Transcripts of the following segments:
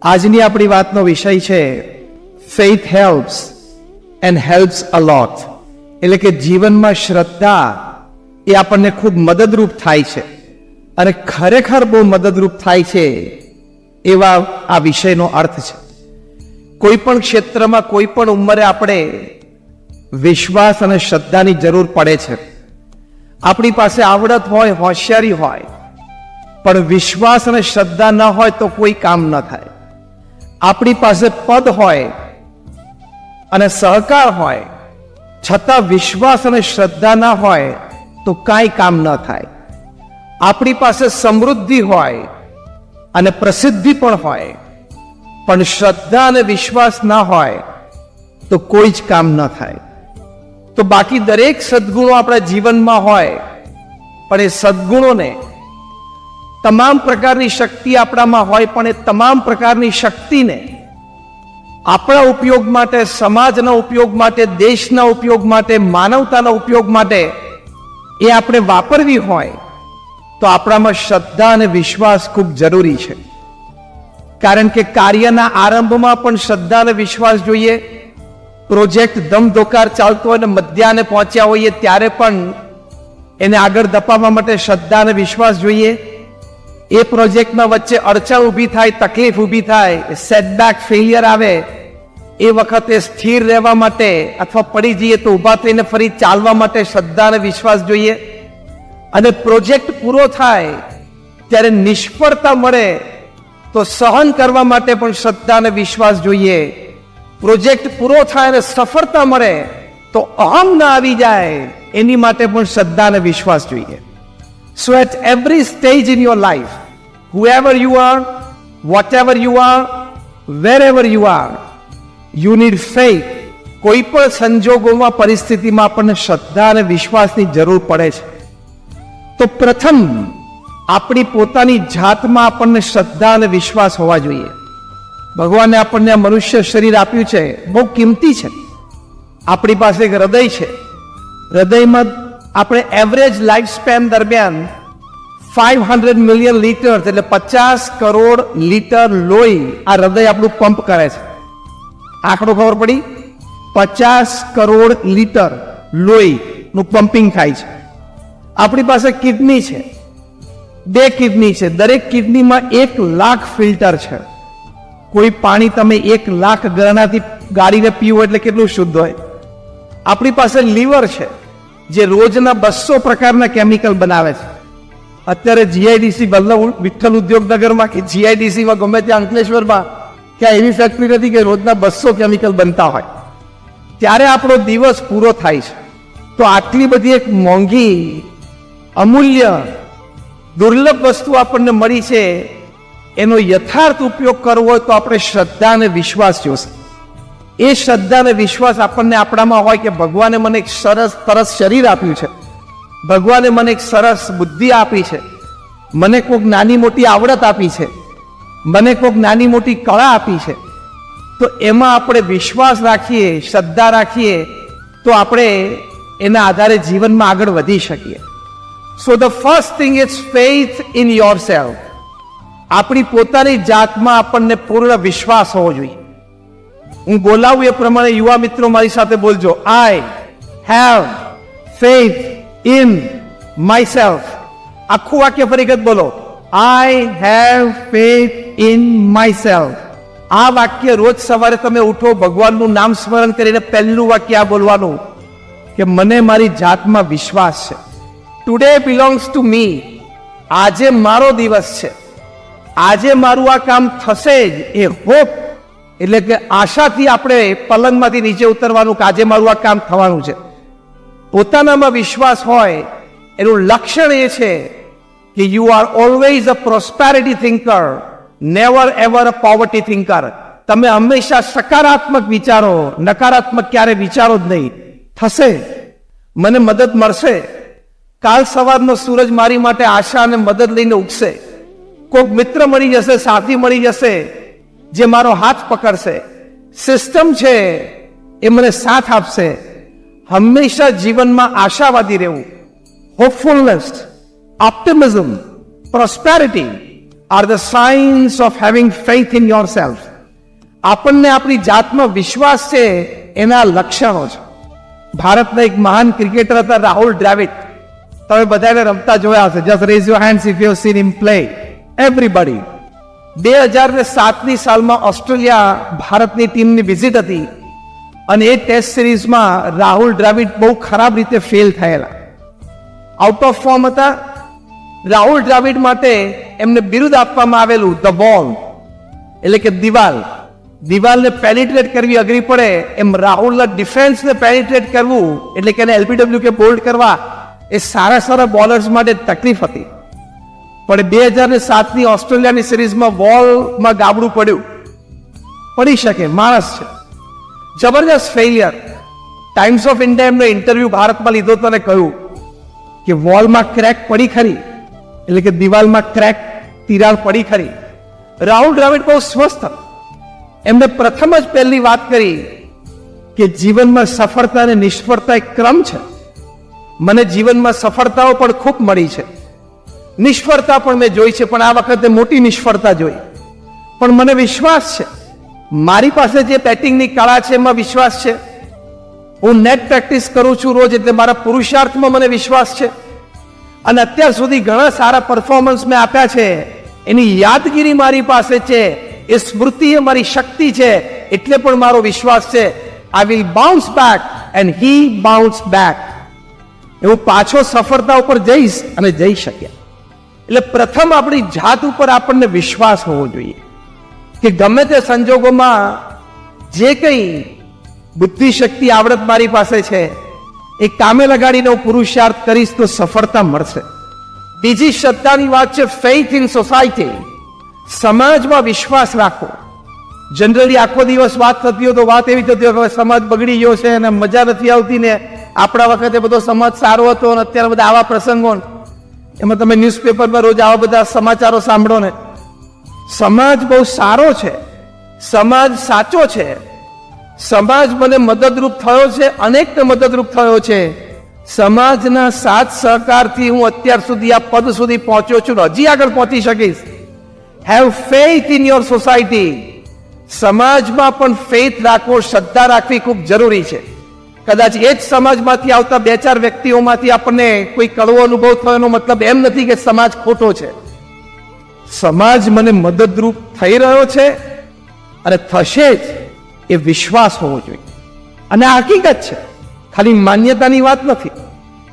આજની આપણી વાતનો વિષય છે faith helps and helps a લોટ. એટલે કે જીવનમાં શ્રદ્ધા એ આપણને ખૂબ મદદરૂપ થાય છે અને ખરેખર બહુ મદદરૂપ થાય છે એવા આ વિષયનો અર્થ છે. કોઈ પણ ક્ષેત્રમાં કોઈ પણ ઉંમરે આપણે વિશ્વાસ અને શ્રદ્ધાની જરૂર પડે છે. આપણી પાસે આવડત હોય, હોશિયારી હોય, પણ વિશ્વાસ અને શ્રદ્ધા ન હોય તો કોઈ કામ ન થાય. આપણી પાસે પદ હોય અને સહકાર હોય, છતાં વિશ્વાસ અને શ્રદ્ધા ના હોય તો કાંઈ કામ ન થાય. આપણી પાસે સમૃદ્ધિ હોય અને પ્રસિદ્ધિ પણ હોય, પણ શ્રદ્ધા અને વિશ્વાસ ના હોય તો કોઈ જ કામ ન થાય. તો બાકી દરેક સદગુણો આપણા જીવનમાં હોય, પણ એ સદગુણોને, તમામ પ્રકારની શક્તિ આપણામાં હોય, પણ એ તમામ પ્રકારની શક્તિને આપણા ઉપયોગ માટે, સમાજના ઉપયોગ માટે, દેશના ઉપયોગ માટે, માનવતાના ઉપયોગ માટે એ આપણે વાપરવી હોય તો આપણામાં શ્રદ્ધા અને વિશ્વાસ ખૂબ જરૂરી છે. કારણ કે કાર્યના આરંભમાં પણ શ્રદ્ધા અને વિશ્વાસ જોઈએ. પ્રોજેક્ટ ધમધોકાર ચાલતો હોય અને મધ્યાને પહોંચ્યા હોઈએ ત્યારે પણ એને આગળ ધપાવવા માટે શ્રદ્ધા અને વિશ્વાસ જોઈએ. એ પ્રોજેક્ટમાં વચ્ચે અડચણ ઊભી થાય, તકલીફ ઊભી થાય, સેટબેક, ફેલિયર આવે, એ વખતે સ્થિર રહેવા માટે અથવા પડી જઈએ તો ઊભા થઈને ફરી ચાલવા માટે શ્રદ્ધા અને વિશ્વાસ જોઈએ. અને પ્રોજેક્ટ પૂરો થાય ત્યારે નિષ્ફળતા મળે તો સહન કરવા માટે પણ શ્રદ્ધા અને વિશ્વાસ જોઈએ. પ્રોજેક્ટ પૂરો થાય અને સફળતા મળે તો અહમ ના આવી જાય એની માટે પણ શ્રદ્ધા અને વિશ્વાસ જોઈએ. So at every stage in your life, whoever you are, whatever you are, wherever you are, you need faith. કોઈ પણ સંજોગોમાં, પરિસ્થિતિમાં આપણને શ્રદ્ધા અને વિશ્વાસની જરૂર પડે છે. તો પ્રથમ આપણી પોતાની જાતમાં આપણને શ્રદ્ધા અને વિશ્વાસ હોવા જોઈએ. ભગવાને આપણને આ મનુષ્ય શરીર આપ્યું છે, બહુ કિંમતી છે. આપણી પાસે એક હૃદય છે. હૃદયમાં આપણે એવરેજ લાઈફ સ્પેન દરમિયાન 500 મિલિયન લીટર એટલે 50 કરોડ લીટર લોહી આ હૃદય આપણું પંપ કરે છે. આંકડો ખબર પડી? 50 કરોડ લીટર લોહીનું પમ્પિંગ થાય છે. આપણી પાસે કિડની છે, 2 કિડની છે. દરેક કિડનીમાં 1 લાખ ફિલ્ટર છે. કોઈ પાણી તમે 1 લાખ ગરણાથી ગાળીને પીવો એટલે કેટલું શુદ્ધ હોય. આપણી પાસે લીવર છે જે રોજના 200 પ્રકારના કેમિકલ બનાવે છે. અત્યારે જીઆઈડીસી વલ્લભ વિઠ્ઠલ ઉદ્યોગનગરમાં કે જીઆઈડીસીમાં ગમે ત્યાં અંકલેશ્વરમાં ક્યાં એવી ફેક્ટરી નથી કે રોજના 200 કેમિકલ બનતા હોય. ત્યારે આપણો દિવસ પૂરો થાય છે. તો આટલી બધી એક મોંઘી, અમૂલ્ય, દુર્લભ વસ્તુ આપણને મળી છે, એનો યથાર્થ ઉપયોગ કરવો હોય તો આપણે શ્રદ્ધા અને વિશ્વાસ જોશે. એ શ્રદ્ધા અને વિશ્વાસ આપણને આપણામાં હોય કે ભગવાને મને એક સરસ શરીર આપ્યું છે, ભગવાને મને એક સરસ બુદ્ધિ આપી છે, મને કોઈક નાની મોટી આવડત આપી છે, મને કોઈક નાની મોટી કળા આપી છે. તો એમાં આપણે વિશ્વાસ રાખીએ, શ્રદ્ધા રાખીએ તો આપણે એના આધારે જીવનમાં આગળ વધી શકીએ. So the first thing is faith in yourself. આપણી પોતાની જાતમાં આપણને પૂર્ણ વિશ્વાસ હોવો જોઈએ. હું બોલાવું એ પ્રમાણે યુવા મિત્રો મારી સાથે બોલજો. I have faith in my self. આખું વાક્ય ફરી વખત બોલો. I have faith in my self. આ વાક્ય રોજ સવારે તમે ઉઠો, ભગવાનનું નામ સ્મરણ કરીને પહેલું વાક્ય આ બોલવાનું કે મને મારી જાતમાં વિશ્વાસ છે. Today belongs to me. આજે મારો દિવસ છે, આજે મારું આ કામ થશે જ. એ હોપ એટલે કે આશાથી આપણે પલંગમાંથી નીચે ઉતરવાનું કે આજે મારું આ કામ થવાનું છે. પોતાનામાં વિશ્વાસ હોય એનું લક્ષણ એ છે કે you are always a prosperity thinker, never ever a poverty thinker. તમે હંમેશા સકારાત્મક વિચારો, નકારાત્મક ક્યારે વિચારો જ નહીં. થશે, મને મદદ મળશે. કાલ સવારનો સૂરજ મારી માટે આશા અને મદદ લઈને ઉગશે. કોઈક મિત્ર મળી જશે, સાથી મળી જશે જે મારો હાથ પકડશે. સિસ્ટમ છે એ મને સાથ આપશે. હંમેશા જીવનમાં આશાવાદી રહેવું, hopefulness, optimism, prosperity, are the signs of having faith in yourself. આપણને આપણી જાતમાં વિશ્વાસ છે એના લક્ષણો છે. ભારતના એક મહાન ક્રિકેટર હતા રાહુલ દ્રાવિડ. તમે બધાને રમતા જોયા હશે. Just raise your hands if you seen him play. Everybody. 2007ની સાલમાં ઓસ્ટ્રેલિયા ભારતની ટીમની વિઝિટ હતી અને એ ટેસ્ટ સિરીઝમાં રાહુલ દ્રાવિડ બહુ ખરાબ રીતે ફેલ થયેલા, આઉટ ઓફ ફોર્મ હતા. રાહુલ દ્રાવિડ માટે એમને બિરુદ આપવામાં આવેલું ધ વોલ, એટલે કે દિવાલ. દિવાલને પેનિટ્રેટ કરવી અઘરી પડે એમ રાહુલના ડિફેન્સને પેનિટ્રેટ કરવું, એટલે કે એને એલબીડબ્લ્યુ કે બોલ્ડ કરવા, એ સારા બોલર્સ માટે તકલીફ હતી. પણ 2007ની ઓસ્ટ્રેલિયાની સિરીઝમાં વોલમાં ગાબડું પડ્યું. પડી શકે, માણસ છે. જબરજસ્ત ફેલિયર. ટાઈમ્સ ઓફ ઇન્ડિયા એમનો ઇન્ટરવ્યુ ભારતમાં લીધો તો કહ્યું કે વોલમાં ક્રેક પડી ખરી, એટલે કે દિવાલમાં ક્રેક, તિરાડ પડી ખરી. રાહુલ દ્રાવિડ બહુ સ્વસ્થ. એમને પ્રથમ જ પહેલી વાત કરી કે જીવનમાં સફળતા અને નિષ્ફળતા એક ક્રમ છે. મને જીવનમાં સફળતાઓ પણ ખૂબ મળી છે, નિષ્ફળતા પણ મેં જોઈ છે, પણ આ વખતે મોટી નિષ્ફળતા જોઈ. પણ મને વિશ્વાસ છે, મારી પાસે જે બેટિંગની કળા છે એમાં વિશ્વાસ છે. હું નેટ પ્રેક્ટિસ કરું છું રોજ, એટલે મારા પુરુષાર્થમાં મને વિશ્વાસ છે. અને અત્યાર સુધી ઘણા સારા પરફોર્મન્સ મેં આપ્યા છે, એની યાદગીરી મારી પાસે છે, એ સ્મૃતિ એ મારી શક્તિ છે, એટલે પણ મારો વિશ્વાસ છે. I will bounce back and he bounce back. હું પાછો સફળતા ઉપર જઈશ અને જઈ શક્યા. એટલે પ્રથમ આપણી જાત ઉપર આપણને વિશ્વાસ હોવો જોઈએ કે ગમે તે સંજોગોમાં જે કંઈ બુદ્ધિ શક્તિ આવડત મારી પાસે છે એ કામે લગાડીને હું પુરુષાર્થ કરીશ તો સફળતા મળશે. બીજી શ્રદ્ધાની વાત છે ફેથ ઇન સોસાયટી. સમાજમાં વિશ્વાસ રાખો. જનરલી આખો દિવસ વાત થતી હોય તો વાત એવી થતી હોય કે સમાજ બગડી ગયો છે અને મજા નથી આવતી ને આપણા વખતે બધો સમાજ સારો હતો અને અત્યારે બધા આવા પ્રસંગો, એમાં તમે ન્યૂઝપેપરમાં રોજ આવા બધા સમાચારો સાંભળો ને. સમાજ બહુ સારો છે, સમાજ સાચો છે, સમાજ મને મદદરૂપ થયો છે, અનેકને મદદરૂપ થયો છે. સમાજના સાથ સહકારથી હું અત્યાર સુધી આ પદ સુધી પહોંચ્યો છું, હજી આગળ પહોંચી શકીશ. Have faith in your society. સમાજમાં પણ ફેથ રાખવો, શ્રદ્ધા રાખવી ખૂબ જરૂરી છે. કદાચ એ જ સમાજમાંથી આવતા 2-4 વ્યક્તિઓમાંથી આપણને કોઈ કડવો અનુભવ થયો એનો મતલબ એમ નથી કે સમાજ ખોટો છે. સમાજ મને મદદરૂપ થઈ રહ્યો છે અને થશે જ, એ વિશ્વાસ હોવો જોઈએ. અને આ હકીકત છે, ખાલી માન્યતાની વાત નથી.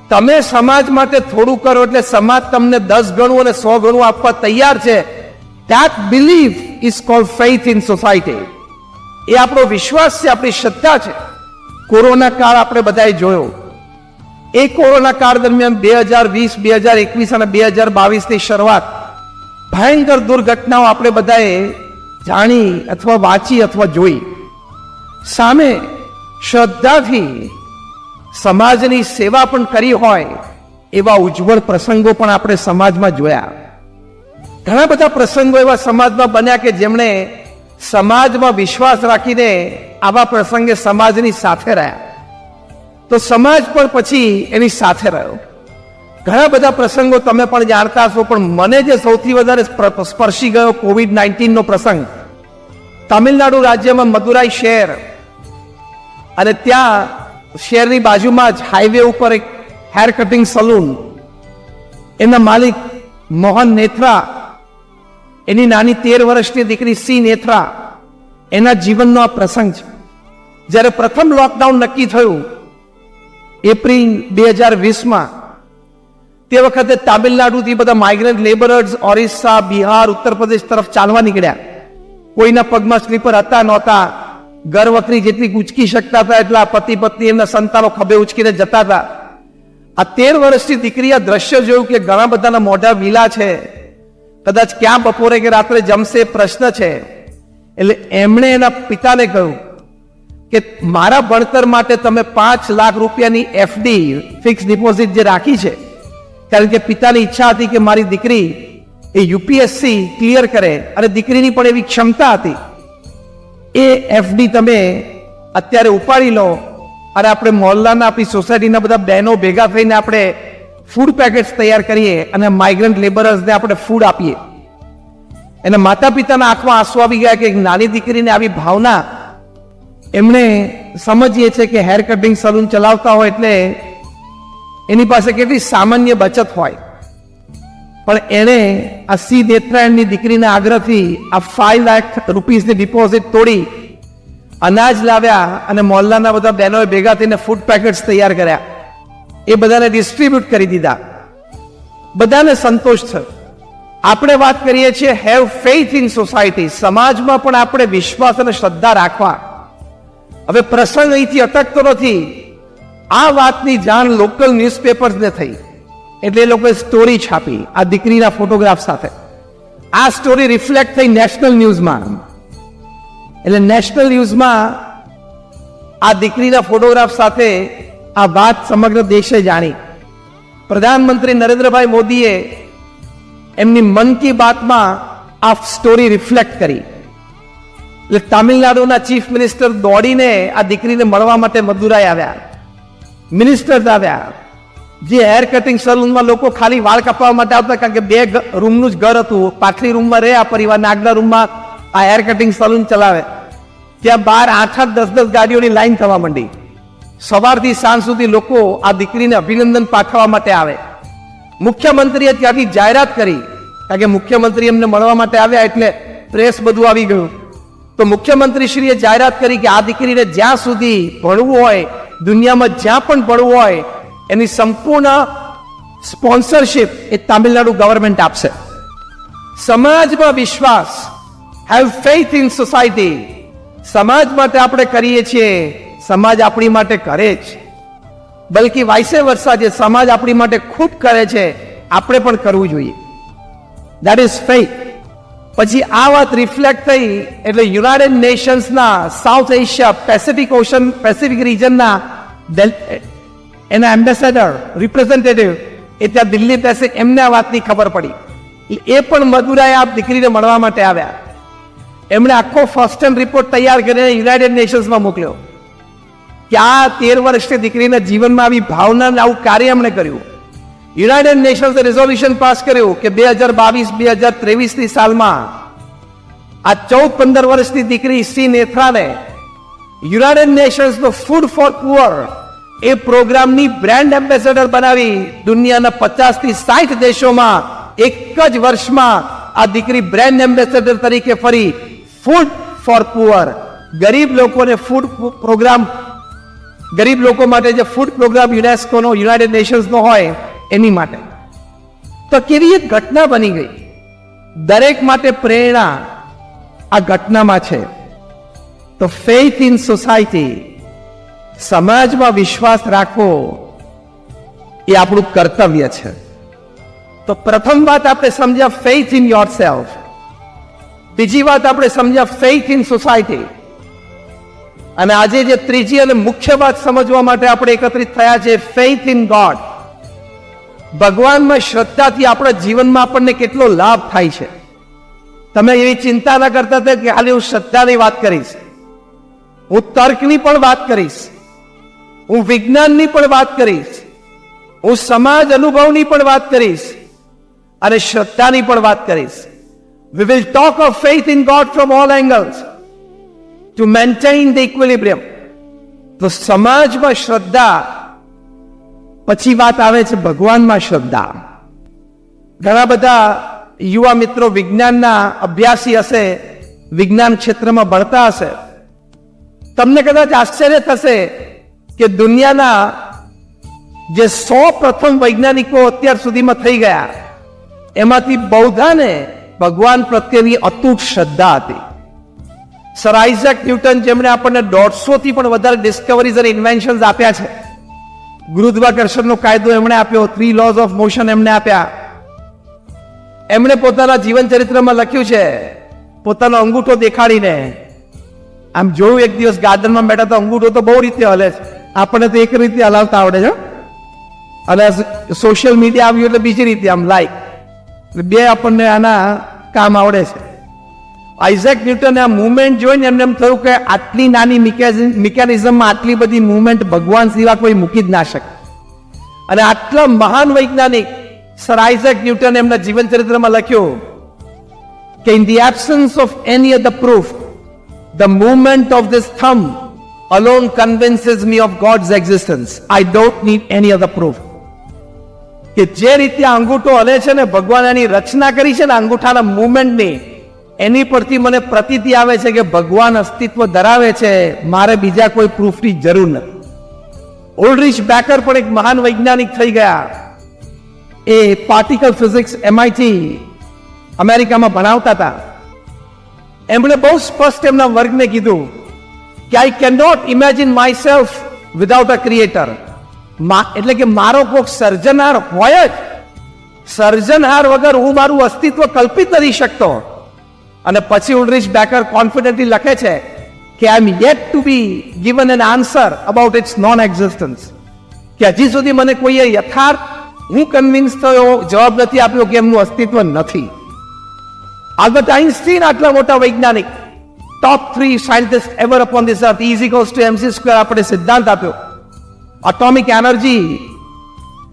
તમે સમાજ માટે થોડું કરો એટલે સમાજ તમને 10 ગણું અને 100 ગણું આપવા તૈયાર છે. That belief is called faith in society. એ આપણો વિશ્વાસ છે, આપણી શ્રદ્ધા છે. કોરોના કાળ આપણે બધાએ જોયો. એ કોરોના કાળ દરમિયાન 2020, 2021 અને 2022ની શરૂઆત, ભયંકર દુર્ઘટનાઓ આપણે બધાએ જાણી અથવા વાંચી અથવા જોઈ. સામે શ્રદ્ધાથી સમાજની સેવા પણ કરી હોય એવા ઉજ્જવળ પ્રસંગો પણ આપણે સમાજમાં જોયા. ઘણા બધા પ્રસંગો એવા સમાજમાં બન્યા કે જેમણે સમાજમાં વિશ્વાસ રાખીને આવા પ્રસંગે સમાજની સાથે રહ્યા, તો સમાજ પણ પછી એની સાથે રહ્યો. ઘણા બધા પ્રસંગો તમે પણ જાણતા હશો, પણ મને જે સૌથી વધારે સ્પર્શી ગયો COVID-19નો પ્રસંગ. તમિલનાડુ રાજ્યમાં મદુરાઈ શહેર, અને ત્યાં શહેરની બાજુમાં જ હાઈવે ઉપર એક હેર કટિંગ સલૂન, એના માલિક મોહન નેથરા, એની નાની 13 વર્ષની દીકરી સી નેથરા, એના જીવનનો આ પ્રસંગ છે. જ્યારે પ્રથમ લોકડાઉન નક્કી થયું એપ્રિલ 2020માં, તે વખતે તામિલનાડુથી બધા માઇગ્રન્ટ લેબરર્સ ઓરિસ્સા, બિહાર, ઉત્તર પ્રદેશ તરફ ચાલવા નીકળ્યા. કોઈના પગમાં સ્લીપર હતા નહોતા, ઘર વખરી જેટલી ઉચકી શકતા હતા એટલા પતિ પત્ની એમના સંતાનો ખભે ઉચકીને જતા હતા. આ 13 વર્ષની દીકરી આ દ્રશ્ય જોયું કે ઘણા બધાના મોઢા વિલા છે, કદાચ ક્યાં બપોરે કે રાત્રે જમશે પ્રશ્ન છે. એટલે એમણે એના પિતાને કહ્યું કે મારા ભણતર માટે તમે 5 લાખ રૂપિયાની એફડી, ફિક્સ ડિપોઝિટ જે રાખી છે, કારણ કે પિતાની ઈચ્છા હતી કે મારી દીકરી એ યુપીએસસી ક્લિયર કરે અને દીકરીની પણ એવી ક્ષમતા હતી. એ એફડી તમે અત્યારે ઉપાડી લો અને આપણે મોહલ્લાના, આપણી સોસાયટીના બધા બહેનો ભેગા થઈને આપણે ફૂડ પેકેટ્સ તૈયાર કરીએ અને માઇગ્રન્ટ લેબરર્સને આપણે ફૂડ આપીએ. એના માતા પિતાના આંખમાં આંસુ આવી ગયા કે એક નાની દીકરીને આવી ભાવના. એમણે સમજીએ છે કે હેર કટિંગ સલૂન ચલાવતા હોય એટલે એની પાસે કેટલી સામાન્ય બચત હોય, પણ એણે આ સી નેત્રાયણની દીકરીના આગ્રહથી આ 5 લાખ રૂપીસની ડિપોઝિટ તોડી અનાજ લાવ્યા અને મોહલ્લાના બધા બહેનોએ ભેગા થઈને ફૂડ પેકેટ્સ તૈયાર કર્યા. એ બધાને ડિસ્ટ્રીબ્યુટ કરી દીધા. બધાને સંતોષ થયો. આપણે વાત કરીએ છીએ હેવ ફેથ ઇન સોસાયટી. સમાજમાં પણ આપણે વિશ્વાસ અને શ્રદ્ધા રાખવા. હવે પ્રસંગ અહીંથી અટકતો નથી. આ વાતની જાણ લોકલ ન્યૂઝપેપર્સને થઈ એટલે એ લોકોએ સ્ટોરી છાપી આ દીકરીના ફોટોગ્રાફ સાથે. આ સ્ટોરી રિફ્લેક્ટ થઈ નેશનલ ન્યૂઝમાં. એટલે નેશનલ ન્યૂઝમાં આ દીકરીના ફોટોગ્રાફ સાથે આ વાત સમગ્ર દેશે જાણી. પ્રધાનમંત્રી નરેન્દ્રભાઈ મોદીએ એમની મન કી બાતમાં આ સ્ટોરી રિફ્લેક્ટ કરી. એટલે તામિલનાડુના ચીફ મિનિસ્ટર દોડીને આ દીકરીને મળવા માટે મદુરાઈ આવ્યા. મિનિસ્ટર્સ આવ્યા. જે હેર કટિંગ સલૂનમાં લોકો ખાલી વાળ કાપવા માટે આવતા, કારણ કે 2 રૂમનું જ ઘર હતું. પાછલી રૂમમાં રહે આ પરિવારના, આગલા રૂમમાં આ હેર કટિંગ સલૂન ચલાવે. ત્યાં બહાર 8-8, 10-10 ગાડીઓની લાઈન થવા માંડી. સવારથી સાંજ સુધી લોકો આ દીકરીને અભિનંદન પાઠવવા માટે આવે. મુખ્યમંત્રીએ ત્યાંથી જાહેરાત કરી, કારણ કે મુખ્યમંત્રી એમને મળવા માટે આવ્યા એટલે પ્રેસ બધું આવી ગયું. તો મુખ્યમંત્રીશ્રીએ જાહેરાત કરી કે આ દીકરીને જ્યાં સુધી ભણવું હોય, દુનિયામાં જ્યાં પણ ભણવું હોય, એની સંપૂર્ણ સ્પોન્સરશિપ એ તામિલનાડુ ગવર્મેન્ટ આપશે. સમાજમાં વિશ્વાસ, હેવ ફેથ ઇન સોસાયટી. સમાજ માટે આપણે કરીએ છીએ, સમાજ આપણી માટે કરે જ. બલકી વાઇસે વર્સા, જે સમાજ આપણી માટે ખૂબ કરે છે આપણે પણ કરવું જોઈએ. That is faith. પછી આ વાત રિફ્લેક્ટ થઈ એટલે યુનાઇટેડ નેશન્સના સાઉથ એશિયા પેસિફિક રિજનના એના એમ્બેસેડર રિપ્રેઝેન્ટેટિવ એ ત્યાં દિલ્હી બેસે, એમને આ વાતની ખબર પડી. એ પણ મદુરાઈ આ દીકરીને મળવા માટે આવ્યા. એમણે આખો ફર્સ્ટ હેન્ડ રિપોર્ટ તૈયાર કરીને યુનાઇટેડ નેશન્સમાં મોકલ્યો કે આ 13 વર્ષની દીકરીના જીવનમાં આવી ભાવના, આવું કાર્ય એમણે કર્યું. યુનાઇટેડ નેશન્સે રેઝોલ્યુશન પાસ કર્યું કે 2022-2023ની સાલમાં આ 14-15 વર્ષની દીકરી સી નેથરાને યુનાઇટેડ નેશન્સનો ફૂડ ફોર પુઅર એ પ્રોગ્રામની બ્રાન્ડ એમ્બેસેડર બનાવી દુનિયાના 50થી 60 દેશોમાં એક જ વર્ષમાં આ દીકરી બ્રાન્ડ એમ્બેસેડર તરીકે ફરી ફૂડ ફોર પુઅર, ગરીબ લોકોને ફૂડ પ્રોગ્રામ, ગરીબ લોકો માટે જે ફૂડ પ્રોગ્રામ યુનેસ્કોનો, યુનાઇટેડ નેશન્સનો હોય એની માટે. તો કેવી એક ઘટના બની ગઈ. દરેક માટે પ્રેરણા આ ઘટનામાં છે. તો ફેથ ઇન સોસાયટી, સમાજમાં વિશ્વાસ રાખવો એ આપણું કર્તવ્ય છે. તો પ્રથમ વાત આપણે સમજ્યા ફેથ ઇન યોરસેલ્ફ. બીજી વાત આપણે સમજ્યા ફેથ ઇન સોસાયટી. અને આજે જે ત્રીજી અને મુખ્ય વાત સમજવા માટે આપણે એકત્રિત થયા છે, ફેથ ઇન ગોડ. ભગવાનમાં શ્રદ્ધાથી આપણા જીવનમાં આપણને કેટલો લાભ થાય છે. તમે એવી ચિંતા ના કરતા હતા કે ખાલી હું શ્રદ્ધાની વાત કરીશ, હું તર્કની પણ વાત કરીશ, હું વિજ્ઞાનની પણ વાત કરીશ, હું સમાજ અનુભવની પણ વાત કરીશ અને શ્રદ્ધાની પણ વાત કરીશ. We will talk of faith in God from all angles to maintain the equilibrium. તો સમાજમાં શ્રદ્ધા, પછી વાત આવે છે ભગવાનમાં શ્રદ્ધા. ઘણા બધા યુવા મિત્રો વિજ્ઞાનના અભ્યાસી હશે, વિજ્ઞાન ક્ષેત્રમાં ભણતા હશે. તમને કદાચ આશ્ચર્ય થશે કે દુનિયાના જે 100 પ્રથમ વૈજ્ઞાનિકો અત્યાર સુધીમાં થઈ ગયા, એમાંથી બૌદ્ધાને ભગવાન પ્રત્યેની અતૂટ શ્રદ્ધા હતી. સર આઇઝેક ન્યૂટન, જેમણે આપણને 150 થી પણ વધારે ડિસ્કવરીઝ અને ઇન્વેન્શન્સ આપ્યા છે. ગુરુત્વાકર્ષણનો કાયદો એમણે આપ્યો, 3 લોઝ ઓફ મોશન એમણે આપ્યા. એમણે પોતાના જીવન ચરિત્રમાં લખ્યું છે, પોતાનો અંગૂઠો દેખાડીને, આમ જોયું એક દિવસ ગાર્ડનમાં બેઠા તો અંગૂઠો તો બહુ રીતે હલે છે, આપણને તો એક રીતે હલાવતા આવડે છે, અને સોશિયલ મીડિયા આવ્યું એટલે બીજી રીતે આમ લાઈક, બે આપણને આના કામ આવડે છે. આઇઝેક ન્યૂટને આ મુવમેન્ટ જોઈને એમને એમ થયું કે આટલી નાની મિકેનિઝમમાં આટલી બધી મુવમેન્ટ ભગવાન સિવાય કોઈ મૂકી જ ના શકે. અને આટલા મહાન વૈજ્ઞાનિક સર આઇઝેક ન્યૂટન એમના જીવન ચરિત્રમાં લખ્યું કે in the absence of any other proof, the movement of this thumb alone convinces me of God's existence. I don't need any other proof. કે જે રીતે અંગૂઠો હલે છે ને, ભગવાન એની રચના કરી છે ને અંગૂઠાના મૂવમેન્ટની, એની પરથી મને પ્રતીતિ આવે છે કે ભગવાન અસ્તિત્વ ધરાવે છે. મારે બીજા કોઈ પ્રૂફની જરૂર નથી. ઓલ્ડરિચ બેકર પણ એક મહાન વૈજ્ઞાનિક થઈ ગયા. એ પાર્ટિકલ ફિઝિક્સ MIT અમેરિકામાં ભણાવતા હતા. એમણે બહુ સ્પષ્ટ એમના વર્ગને કીધું કે I can not imagine myself without a creator. એટલે કે મારો કોઈક સર્જનહાર હોય જ, સર્જનહાર વગર હું મારું અસ્તિત્વ કલ્પિત નથી શકતો. અને પછી ઉલ્ડરિચ બેકર કોન્ફિડન્ટલી લખે છે કે I am yet to be given an answer about its non existence. કે હજી સુધી મને કોઈએ યથાર્થ હું કન્વિન્સ થયો જવાબ નથી આપ્યો કે એમનું અસ્તિત્વ નથી. આલ્બર્ટ આઇન્સ્ટીન આટલા મોટા વૈજ્ઞાનિક, ટોપ 3 scientist ever upon this earth, E = mc² આપણે સિદ્ધાંત આપ્યો. એટોમિક એનર્જી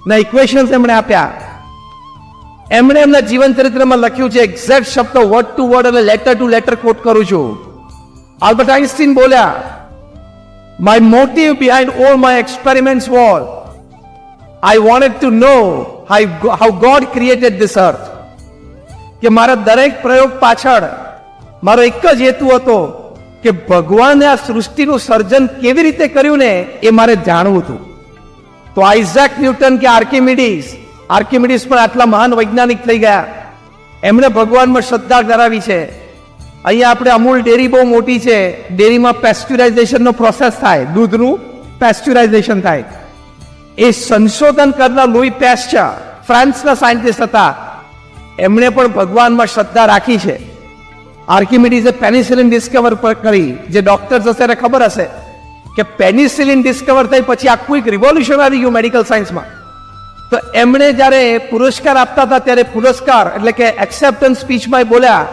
ના ઇક્વેશન્સ એમણે આપ્યા. એમણે એમના જીવન ચરિત્રમાં લખ્યું છે, એક્ઝેક્ટ શબ્દ વર્ડ ટુ વર્ડ અને લેટર ટુ લેટર કોટ કરું છું. આલ્બર્ટ આઇન્સ્ટીન બોલ્યા, my motive behind all my experiments was I wanted to know how God created this earth. કે મારા દરેક પ્રયોગ પાછળ મારો એક જ હેતુ હતો કે ભગવાને આ સૃષ્ટિનું સર્જન કેવી રીતે કર્યું ને એ મારે જાણવું હતું. તો આઇઝેક ન્યૂટન કે આર્કિમિડીઝ પણ આટલા મહાન વૈજ્ઞાનિક થઈ ગયા. એમણે ભગવાનમાં શ્રદ્ધા ધરાવી છે. અહીંયા આપણે અમૂલ ડેરી બહુ મોટી છે, ડેરીમાં પેસ્ચ્યુરાઇઝેશનનો પ્રોસેસ થાય, દૂધનું પેસ્ચ્યુરાઇઝેશન થાય. એ સંશોધન કરનાર લૂઈ પેસ્ચર ફ્રાન્સના સાયન્ટિસ્ટ હતા. એમણે પણ ભગવાનમાં શ્રદ્ધા રાખી છે. આર્કિમિડીઝે પેનિસિલિન ડિસ્કવર કરી, જે ડોક્ટર્સ હશે એને ખબર હશે કે પેનિસિલિન ડિસ્કવર થઈ પછી આખું એક રિવોલ્યુશન આવી ગયું મેડિકલ સાયન્સમાં. તો એમણે જ્યારે પુરસ્કાર આપતા હતા ત્યારે પુરસ્કાર એટલે કે એક્સેપ્ટન્સ સ્પીચમાં બોલ્યા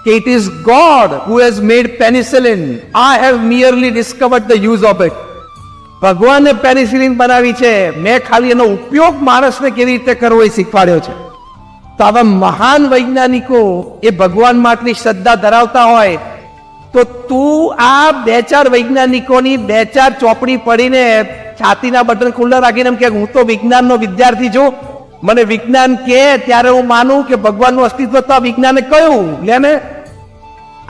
કે it is God who has made penicillin, I have merely discovered the use of it. ભગવાને પેનિસિલિન બનાવી છે, મેં ખાલી એનો ઉપયોગ માણસને કેવી રીતે કરવો એ શીખવાડ્યો છે. તો આવા મહાન વૈજ્ઞાનિકો એ ભગવાનમાં આટલી શ્રદ્ધા ધરાવતા હોય તો તું આ 2-4 વૈજ્ઞાનિકોની 2-4 ચોપડી પડીને છાતીના બટન ખુલ્લા રાખીને એમ કે હું તો વિજ્ઞાનનો વિદ્યાર્થી છું, મને વિજ્ઞાન કે ત્યારે હું માનું કે ભગવાનનું અસ્તિત્વ તો આ વિજ્ઞાને કહ્યું. લેને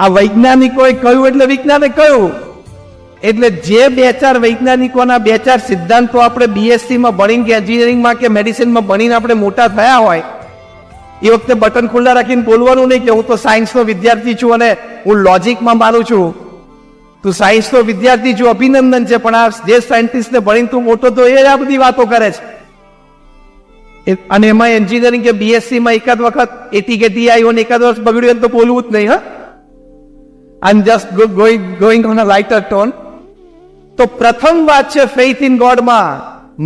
આ વૈજ્ઞાનિકોએ કહ્યું એટલે વિજ્ઞાને કહ્યું. એટલે જે 2-4 વૈજ્ઞાનિકોના 2-4 સિદ્ધાંતો આપણે BSc-માં ભણીને કે એન્જિનિયરિંગમાં કે મેડિસિનમાં ભણીને આપણે મોટા થયા હોય, એ વખતે બટન ખુલ્લા રાખીને બોલવાનું નહીં કે હું તો સાયન્સનો વિદ્યાર્થી છું અને હું લોજિકમાં માનું છું. તું સાયન્સનો વિદ્યાર્થી છું, અભિનંદન છે, પણ આ જે સાયન્ટિસ્ટને ભણીને તું મોટો તો એ આ બધી વાતો કરે છે. અને એમાં એન્જિનિયરિંગ કે BSc-માં એકાદ વખત એટી કેટી આવ્યો ને એકાદ વર્ષ બગડ્યું તો બોલવું જ નહીં. હા, I am just going on a lighter tone. તો પ્રથમ વાત છે ફેઇથ ઇન ગોડમાં.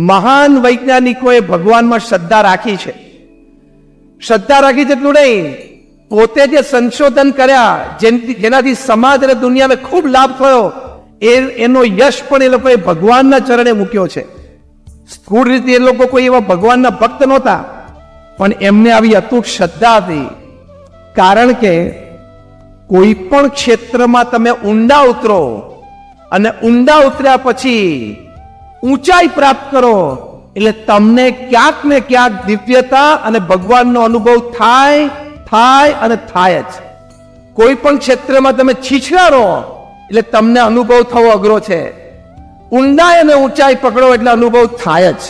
મહાન વૈજ્ઞાનિકોએ ભગવાનમાં શ્રદ્ધા રાખી છે. શ્રદ્ધા રાખી જેટલું નહીં, પોતે જે સંશોધન કર્યા જેનાથી સમાજ અને દુનિયાને ખૂબ લાભ થયો એનો યશ પણ એ લોકોએ ભગવાનના ચરણે મૂક્યો છે. સ્થૂળ રીતે એ લોકો કોઈ એવા ભગવાનના ભક્ત નહોતા, પણ એમને આવી અતૂટ શ્રદ્ધા હતી. કારણ કે કોઈ પણ ક્ષેત્રમાં તમે ઊંડા ઉતરો અને ઊંડા ઉતર્યા પછી ઊંચાઈ પ્રાપ્ત કરો એટલે તમને ક્યાંક ને ક્યાંક દિવ્યતા અને ભગવાનનો અનુભવ થાય અને થાય જ. કોઈ પણ ક્ષેત્રમાં તમે છીછરા રહો એટલે તમને અનુભવ થવો અઘરો છે. ઊંડાઈ અને ઊંચાઈ પકડો એટલે અનુભવ થાય જ.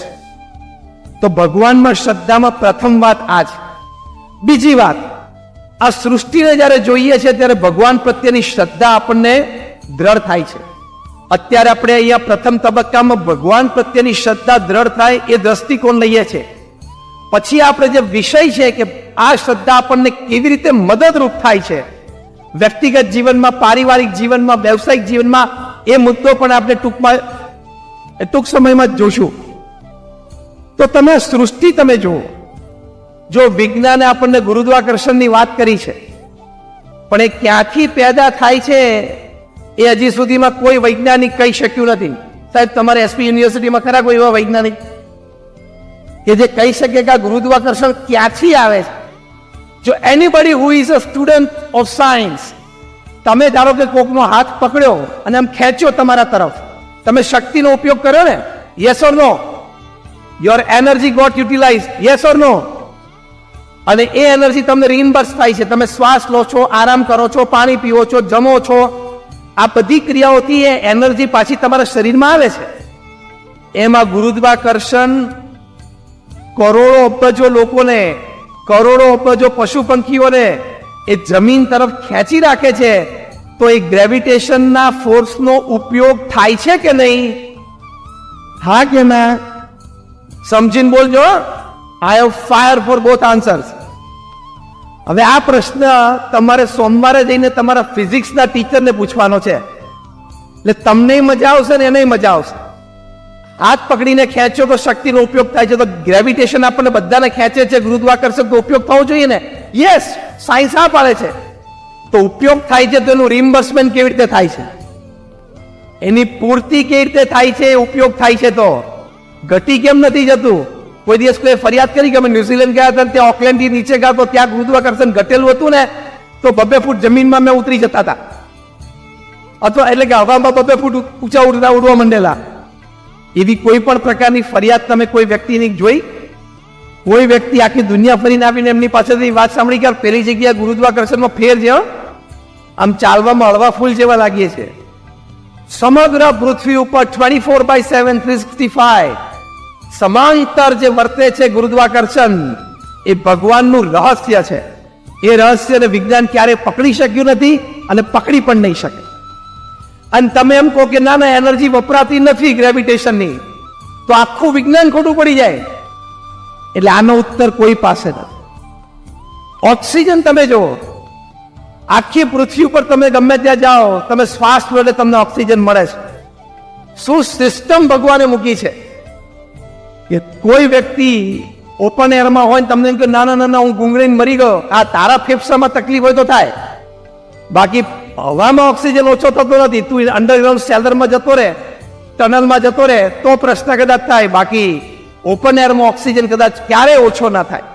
તો ભગવાનમાં શ્રદ્ધામાં પ્રથમ વાત આ છે. બીજી વાત, આ સૃષ્ટિને જ્યારે જોઈએ છે ત્યારે ભગવાન પ્રત્યેની શ્રદ્ધા આપણને દ્રઢ થાય છે. અત્યારે આપણે અહીંયા પ્રથમ તબક્કામાં ભગવાન પ્રત્યેની શ્રદ્ધા દ્રઢ થાય એ દ્રષ્ટિકોણ લઈએ છીએ. પછી આપણે જે વિષય છે કે આ શ્રદ્ધા આપણને કેવી રીતે મદદરૂપ થાય છે વ્યક્તિગત જીવનમાં, પારિવારિક જીવનમાં, વ્યવસાયિક જીવનમાં, એ મુદ્દો પણ આપણે ટૂંક સમયમાં જ જોશું. તો તમે સૃષ્ટિ તમે જુઓ. જો વિજ્ઞાને આપણને ગુરુત્વાકર્ષણની વાત કરી છે, પણ એ ક્યાંથી પેદા થાય છે એ હજી સુધીમાં કોઈ વૈજ્ઞાનિક કહી શક્યું નથી. સાહેબ, તમારે SP યુનિવર્સિટીમાં ખરા કોઈ એવા વૈજ્ઞાનિક કે જે કહી શકે કે આ ગુરુત્વાકર્ષણ ક્યાંથી આવે છે? જો anybody who is a student of science, તમે ધારો કે કોકનો હાથ પકડ્યો અને આમ ખેંચ્યો તમારા તરફ, તમે શક્તિનો ઉપયોગ કર્યો ને, yes or no? Your energy got utilize, yes or no? અને એ એનર્જી તમને રીઇન્બર્સ થાય છે. તમે શ્વાસ લો છો, આરામ કરો છો, પાણી પીવો છો, જમો છો, આ બધી ક્રિયાઓથી એ એનર્જી પાછી તમારા શરીરમાં આવે છે. એમાં ગુરુત્વાકર્ષણ કરોડો અબજો લોકોને, કરોડો અબજો પશુ પંખીઓને એ જમીન તરફ ખેંચી રાખે છે. તો એ ગ્રેવિટેશનના ફોર્સનો ઉપયોગ થાય છે કે નહીં? હા કે ના? સમજીને બોલજો. I have fire for both answers. હવે આ પ્રશ્ન તમારે સોમવારે જઈને તમારા ફિઝિક્સના ટીચરને પૂછવાનો છે. એટલે તમને મજા આવશે ને એને મજા આવશે. હાથ પકડીને ખેંચો તો શક્તિનો ઉપયોગ થાય છે, તો ગ્રેવિટેશન આપણને બધાને ખેંચે છે, ગુરુત્વાકર્ષણનો ઉપયોગ થવો જોઈએ ને? યસ, સાયન્સ આ પાડે છે. તો ઉપયોગ થાય છે તો એનું રિમ્બર્સમેન્ટ કેવી રીતે થાય છે, એની પૂર્તિ કેવી રીતે થાય છે, ઉપયોગ થાય છે તો ઘટી કેમ નથી જતું? કોઈ દિવસ કોઈ ફરિયાદ કરી કે અમે ન્યુઝીલેન્ડ ગયા હતા, ત્યાં ઓકલેન્ડ થી નીચે ગયા તો ત્યાં ગુરુત્વાકર્ષણ ઘટેલું હતું ને, તો 2 ફૂટ જમીનમાં મેં ઉતરી જતા હતા, અથવા એટલે કે હવામાં 2 ફૂટ ઊંચા ઉડવા માંડેલા. એવી કોઈ પણ પ્રકારની ફરિયાદ તમે કોઈ વ્યક્તિની જોઈ? કોઈ વ્યક્તિ આખી દુનિયા ફરીને આવીને એમની પાસેથી વાત સાંભળી કે પેલી જગ્યાએ ગુરુત્વાકર્ષણમાં ફેર છે, આમ ચાલવામાં હળવા ફૂલ જેવા લાગીએ છે. સમગ્ર પૃથ્વી ઉપર 24/7 365 સમાંતર જે વર્તે છે ગુરુત્વાકર્ષણ, એ ભગવાનનું રહસ્ય છે. એ રહસ્યને વિજ્ઞાન ક્યારે પકડી શક્યું નથી અને પકડી પણ નહીં શકે. અને તમે એમ કહો કે ના ના એનર્જી વપરાતી નથી ગ્રેવિટેશનની, તો આખું વિજ્ઞાન ખોટું પડી જાય. એટલે આનો ઉત્તર કોઈ પાસે નથી. ઓક્સિજન તમે જુઓ, આખી પૃથ્વી ઉપર તમે ગમે ત્યાં જાઓ, તમે શ્વાસ લો એટલે તમને ઓક્સિજન મળે છે. શું સિસ્ટમ ભગવાને મૂકી છે કે કોઈ વ્યક્તિ ઓપન એરમાં હોય ને તમને એમ કે ના ના ના હું ગુંગળીને મરી ગયો, આ તારા ફેફસામાં તકલીફ હોય તો થાય, બાકી હવામાં ઓક્સિજન ઓછો થતો નથી. તું અંડરગ્રાઉન્ડ સેલરમાં જતો રહે, ટનલમાં જતો રહે તો પ્રશ્ન કદાચ થાય, બાકી ઓપન એરમાં ઓક્સિજન કદાચ ક્યારે ઓછો ના થાય.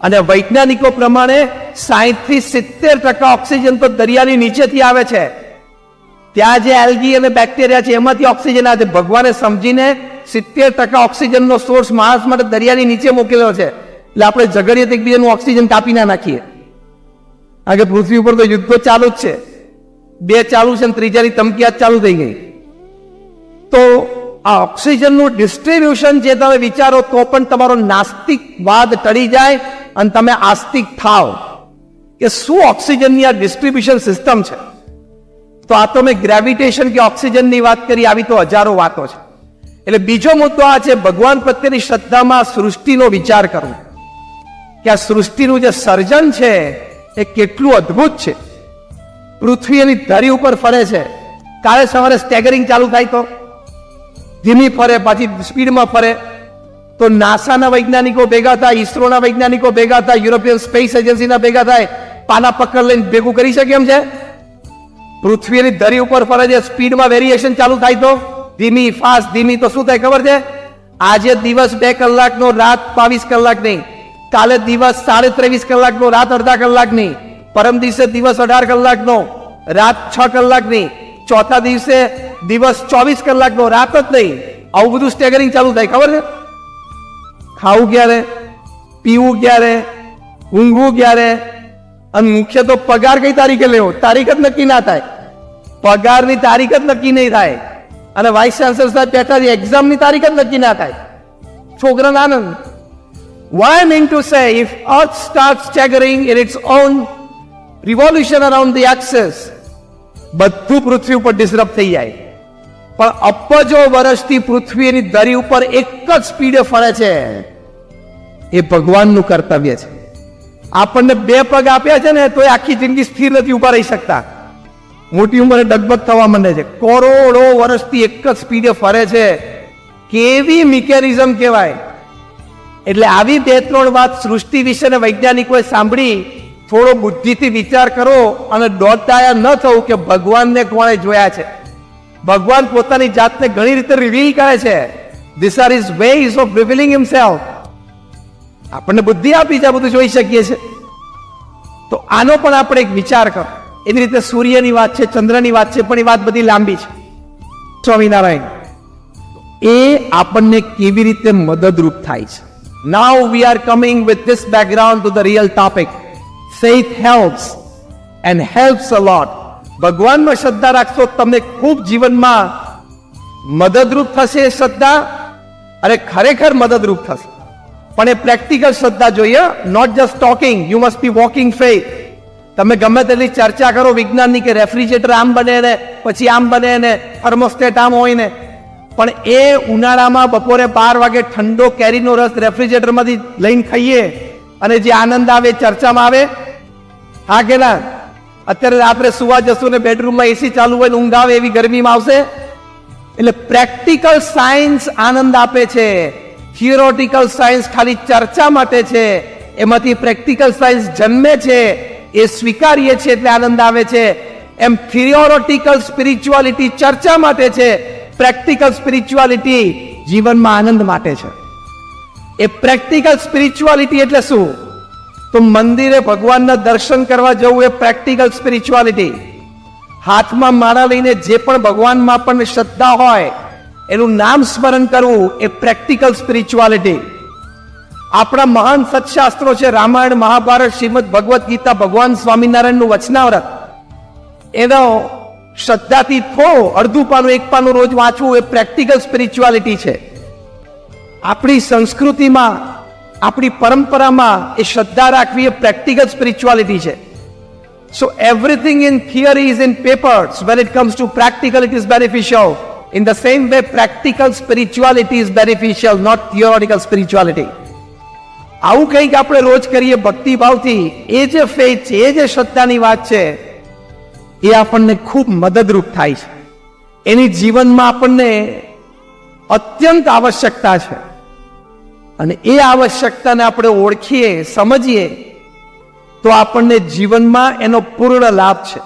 અને વૈજ્ઞાનિકો પ્રમાણે 60 થી 70% ઓક્સિજન તો દરિયાની નીચેથી આવે છે. ત્યાં જે એલ્ગી અને બેક્ટેરિયા છે એમાંથી ઓક્સિજન આવે છે. ભગવાને સમજીને 70% ઓક્સિજનનો સોર્સ માણસ માટે દરિયાની નીચે મોકલેલો છે. એટલે આપણે ઝઘડીએ તો એકબીજાનું ઓક્સિજન કાપી ના નાખીએ. આગળ પૃથ્વી ઉપર તો યુદ્ધો ચાલુ જ છે, 2 ચાલુ છે અને ત્રીજાની ધમકી આજ ચાલુ થઈ ગઈ. તો આ ઓક્સિજનનું ડિસ્ટ્રીબ્યુશન જે તમે વિચારો તો પણ તમારો નાસ્તિકવાદ ટળી જાય અને તમે આસ્તિક થાવ કે શું ઓક્સિજનની આ ડિસ્ટ્રીબ્યુશન સિસ્ટમ છે. તો આ તો મેં ગ્રેવિટેશન કે ઓક્સિજનની વાત કરી, આવી તો હજારો વાતો છે. એટલે બીજો મુદ્દો આ છે ભગવાન પ્રત્યેની શ્રદ્ધામાં સૃષ્ટિનો વિચાર કરવો, કે આ સૃષ્ટિનું જે સર્જન છે એ કેટલું અદ્ભુત છે. પૃથ્વી એની ધરી ઉપર ફરે છે, કાલે સવારે સ્ટેગરિંગ ચાલુ થાય તો ધીમી ફરે, પાછી સ્પીડમાં ફરે. તો નાસાના વૈજ્ઞાનિકો ભેગા થાય, ઈસરોના વૈજ્ઞાનિકો ભેગા થાય, યુરોપિયન સ્પેસ એજન્સીના ભેગા થાય, પાના પકડ લઈને ભેગું કરી શકે એમ છે? પૃથ્વીની ધરી ઉપર ફરે છે, સ્પીડમાં વેરિએશન ચાલુ થાય તો ધીમી ફાસ્ટ ધીમી, તો શું થાય ખબર છે? આજે દિવસ 2 કલાકનો, રાત 22 કલાક નહીં. કાલે દિવસ 23.5 કલાકનો, રાત અડધા કલાકની. પરમ દિવસે દિવસ 18 કલાકનો, રાત 6 કલાકની. ચોથા દિવસે દિવસ 24 કલાકનો, રાત જ નહીં. આવું બધું સ્ટેગરિંગ ચાલુ થાય, ખબર છે? ખાવું ક્યારે, પીવું ક્યારે, ઊંઘવું ક્યારે, અને મુખ્ય તો પગાર કઈ તારીખે લેવો, તારીખ જ નક્કી ના થાય. પગારની તારીખ જ નક્કી નહીં થાય. અને વાઇસ ચાન્સલર સાહેબ બેઠા છે, એક્ઝામની તારીખ જ નક્કી ના થાય. છોકરાનો આનંદ. Why I mean to say, if Earth starts staggering in its own revolution around the axis, બધું પૃથ્વી ઉપર ડિસ્ટર્બ થઈ જાય. પણ અબજો વર્ષથી પૃથ્વીની ધરી ઉપર એક જ સ્પીડે ફરે છે. એ ભગવાનનું કર્તવ્ય છે. આપણને 2 પગ આપ્યા છે ને તો એ આખી જિંદગી સ્થિર નથી ઉભા રહી શકતા. મોટી ઉંમરે ડગબગ થવા માંડે છે. કરોડો વર્ષથી એક જ સ્પીડે ફરે છે. કેવી મિકેનિઝમ કહેવાય. એટલે આવી 2-3 વાત સૃષ્ટિ વિશે વૈજ્ઞાનિકોએ સાંભળી, થોડો બુદ્ધિથી વિચાર કરો અને દોડતાયા ન થવું કે ભગવાનને કોણે જોયા છે. ભગવાન પોતાની જાતને ઘણી રીતે રિવીલ કરે છે. This are his ways of revealing himself. આપણને બુદ્ધિ આપી છે, બધું જોઈ શકીએ છીએ. તો આનો પણ આપણે એક વિચાર કરો. એવી રીતે સૂર્યની વાત છે, ચંદ્રની વાત છે, પણ એ વાત બધી લાંબી છે. સ્વામિનારાયણ એ આપણને કેવી રીતે મદદરૂપ થાય છે. Now we are coming with this background to the real topic. Faith helps and helps a lot. ભગવાનમાં શ્રદ્ધા રાખશો તમને ખૂબ જીવનમાં મદદરૂપ થશે. એ શ્રદ્ધા અરે ખરેખર મદદરૂપ થશે, પણ એ પ્રેક્ટિકલ શ્રદ્ધા જોઈએ, not just talking. You must be walking faith. તમે ગમે તેટલી ચર્ચા કરો વિજ્ઞાનની કે રેફ્રિજરેટર આમ બને ને પછી આમ બને ને થર્મોસ્ટેટ આમ હોય ને, પણ એ ઉનાળામાં બપોરે 12 વાગે ઠંડો કેરીનો રસ રેફ્રિજરેટરમાંથી લઈને ખાઈએ અને જે આનંદ આવે ચર્ચામાં આવે, હા કે ના? અત્યારે રાત્રે સુવા જશું ને બેડરૂમમાં એસી ચાલુ હોય ને ઊંઘ આવે એવી ગરમીમાં આવશે. એટલે પ્રેક્ટિકલ સાયન્સ આનંદ આપે છે, થિયોરેટિકલ સાયન્સ ખાલી ચર્ચા માટે છે. એમાંથી પ્રેક્ટિકલ સાયન્સ જન્મે છે, એ સ્વીકારીએ છીએ એટલે આનંદ આવે છે. એમ થિયોરેટિકલ સ્પિરિચ્યુઆલિટી ચર્ચા માટે છે, પ્રેક્ટિકલ સ્પિરિચ્યુઆલિટી જીવનમાં આનંદ માટે છે. એ પ્રેક્ટિકલ સ્પિરિચ્યુઆલિટી એટલે શું? તો મંદિરે ભગવાનના દર્શન કરવા જવું એ પ્રેક્ટિકલ સ્પિરિચ્યુઆલિટી. હાથમાં માળા લઈને જે પણ ભગવાનમાં આપણને શ્રદ્ધા હોય એનું નામ સ્મરણ કરવું એ પ્રેક્ટિકલ સ્પિરિચ્યુઆલિટી. આપણા મહાન સત્શાસ્ત્રો છે, રામાયણ, મહાભારત, શ્રીમદ ભગવદ્ ગીતા, ભગવાન સ્વામિનારાયણનું વચનાવ્રત. એનો શ્રદ્ધાથી અડધું પાનું એક પાનું રોજ વાંચવું એ પ્રેક્ટિકલ સ્પિરિચ્યુઆલિટી છે. આપણી સંસ્કૃતિમાં, આપણી પરંપરામાં એ શ્રદ્ધા રાખવી એ પ્રેક્ટિકલ સ્પિરિચ્યુઆલિટી છે. So everything in theory is in papers. When it comes to practical, it is beneficial. In the same way, practical spirituality is beneficial, not theoretical spirituality. આવું કંઈક આપણે રોજ કરીએ ભક્તિ ભાવથી, એ જે ફેથ છે, એ જે શ્રદ્ધાની વાત છે, એ આપણને ખૂબ મદદરૂપ થાય છે. એની જીવનમાં આપણને અત્યંત આવશ્યકતા છે. અને એ આવશ્યકતાને આપણે ઓળખીએ, સમજીએ તો આપણને જીવનમાં એનો પૂર્ણ લાભ છે.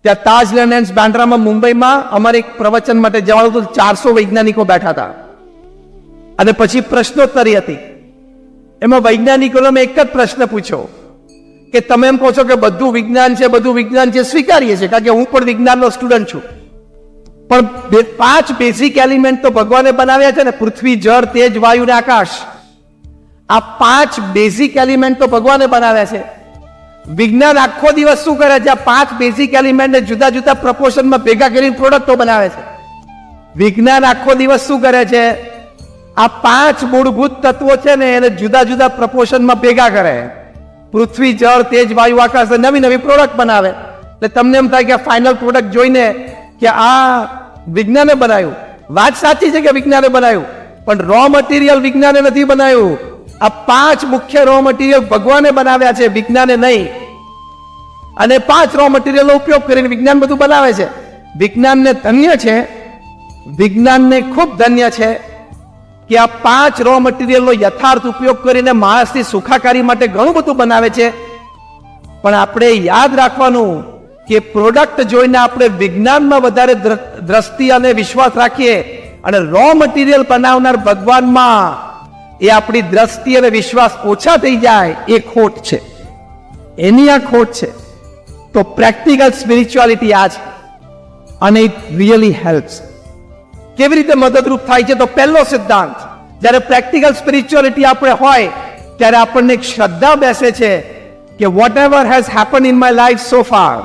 ત્યાં તાજલેન્ડ એન્ડ બાંદ્રામાં મુંબઈમાં અમારે એક પ્રવચન માટે જવાનું હતું. 400 વૈજ્ઞાનિકો બેઠા હતા અને પછી પ્રશ્નોત્તરી હતી. એમાં વૈજ્ઞાનિકોને મેં એક જ પ્રશ્ન પૂછ્યો કે તમે એમ કહો છો કે બધું વિજ્ઞાન છે, બધું વિજ્ઞાન છે, સ્વીકારીએ છીએ, કારણ કે હું પણ વિજ્ઞાનનો સ્ટુડન્ટ છું, પણ 5 બેઝિક એલિમેન્ટ તો ભગવાને બનાવ્યા છે ને, પૃથ્વી, જળ, તેજ, વાયુ ને આકાશ. આ 5 બેઝિક એલિમેન્ટ તો ભગવાને બનાવ્યા છે. વિજ્ઞાન આખો દિવસ શું કરે છે? આ 5 બેઝિક એલિમેન્ટને જુદા જુદા પ્રપોર્શનમાં ભેગા કરીને પ્રોડક્ટો બનાવે છે. વિજ્ઞાન આખો દિવસ શું કરે છે? આ 5 મૂળભૂત તત્વો છે ને એને જુદા જુદા પ્રપોર્શનમાં ભેગા કરે. પૃથ્વી, જળ, તેજ, વાયુ, આકાશ, નવી નવી પ્રોડક્ટ બનાવે. એટલે તમને એમ થાય કે ફાઇનલ પ્રોડક્ટ જોઈને કે આ વિજ્ઞાને બનાવ્યું. વાત સાચી છે કે વિજ્ઞાને બનાવ્યું, પણ રો મટીરિયલ વિજ્ઞાને નથી બનાવ્યું. આ 5 મુખ્ય રો મટીરિયલ ભગવાને બનાવ્યા છે, વિજ્ઞાને નહીં. અને 5 રો મટીરિયલનો ઉપયોગ કરીને વિજ્ઞાન બધું બનાવે છે. વિજ્ઞાનને ધન્ય છે, વિજ્ઞાનને ખૂબ ધન્ય છે કે આ 5 રો મટીરિયલનો યથાર્થ ઉપયોગ કરીને માણસની સુખાકારી માટે ઘણું બધું બનાવે છે. પણ આપણે યાદ રાખવાનું કે પ્રોડક્ટ જોઈને આપણે વિજ્ઞાનમાં વધારે દ્રષ્ટિ અને વિશ્વાસ રાખીએ અને રો મટીરિયલ બનાવનાર ભગવાનમાં એ આપણી દ્રષ્ટિ અને વિશ્વાસ ઓછા થઈ જાય, એ ખોટ છે. એની આ ખોટ છે. તો પ્રેક્ટિકલ સ્પિરિચ્યુઆલિટી આ છે અને ઇટ રિયલી હેલ્પ્સ. કેવી રીતે મદદરૂપ થાય છે? તો પહેલો સિદ્ધાંત, જ્યારે પ્રેક્ટિકલ સ્પિરિચ્યુઆલિટી આપણે હોય ત્યારે આપણને એક શ્રદ્ધા બેસે છે કે whatever has happen in my life so far,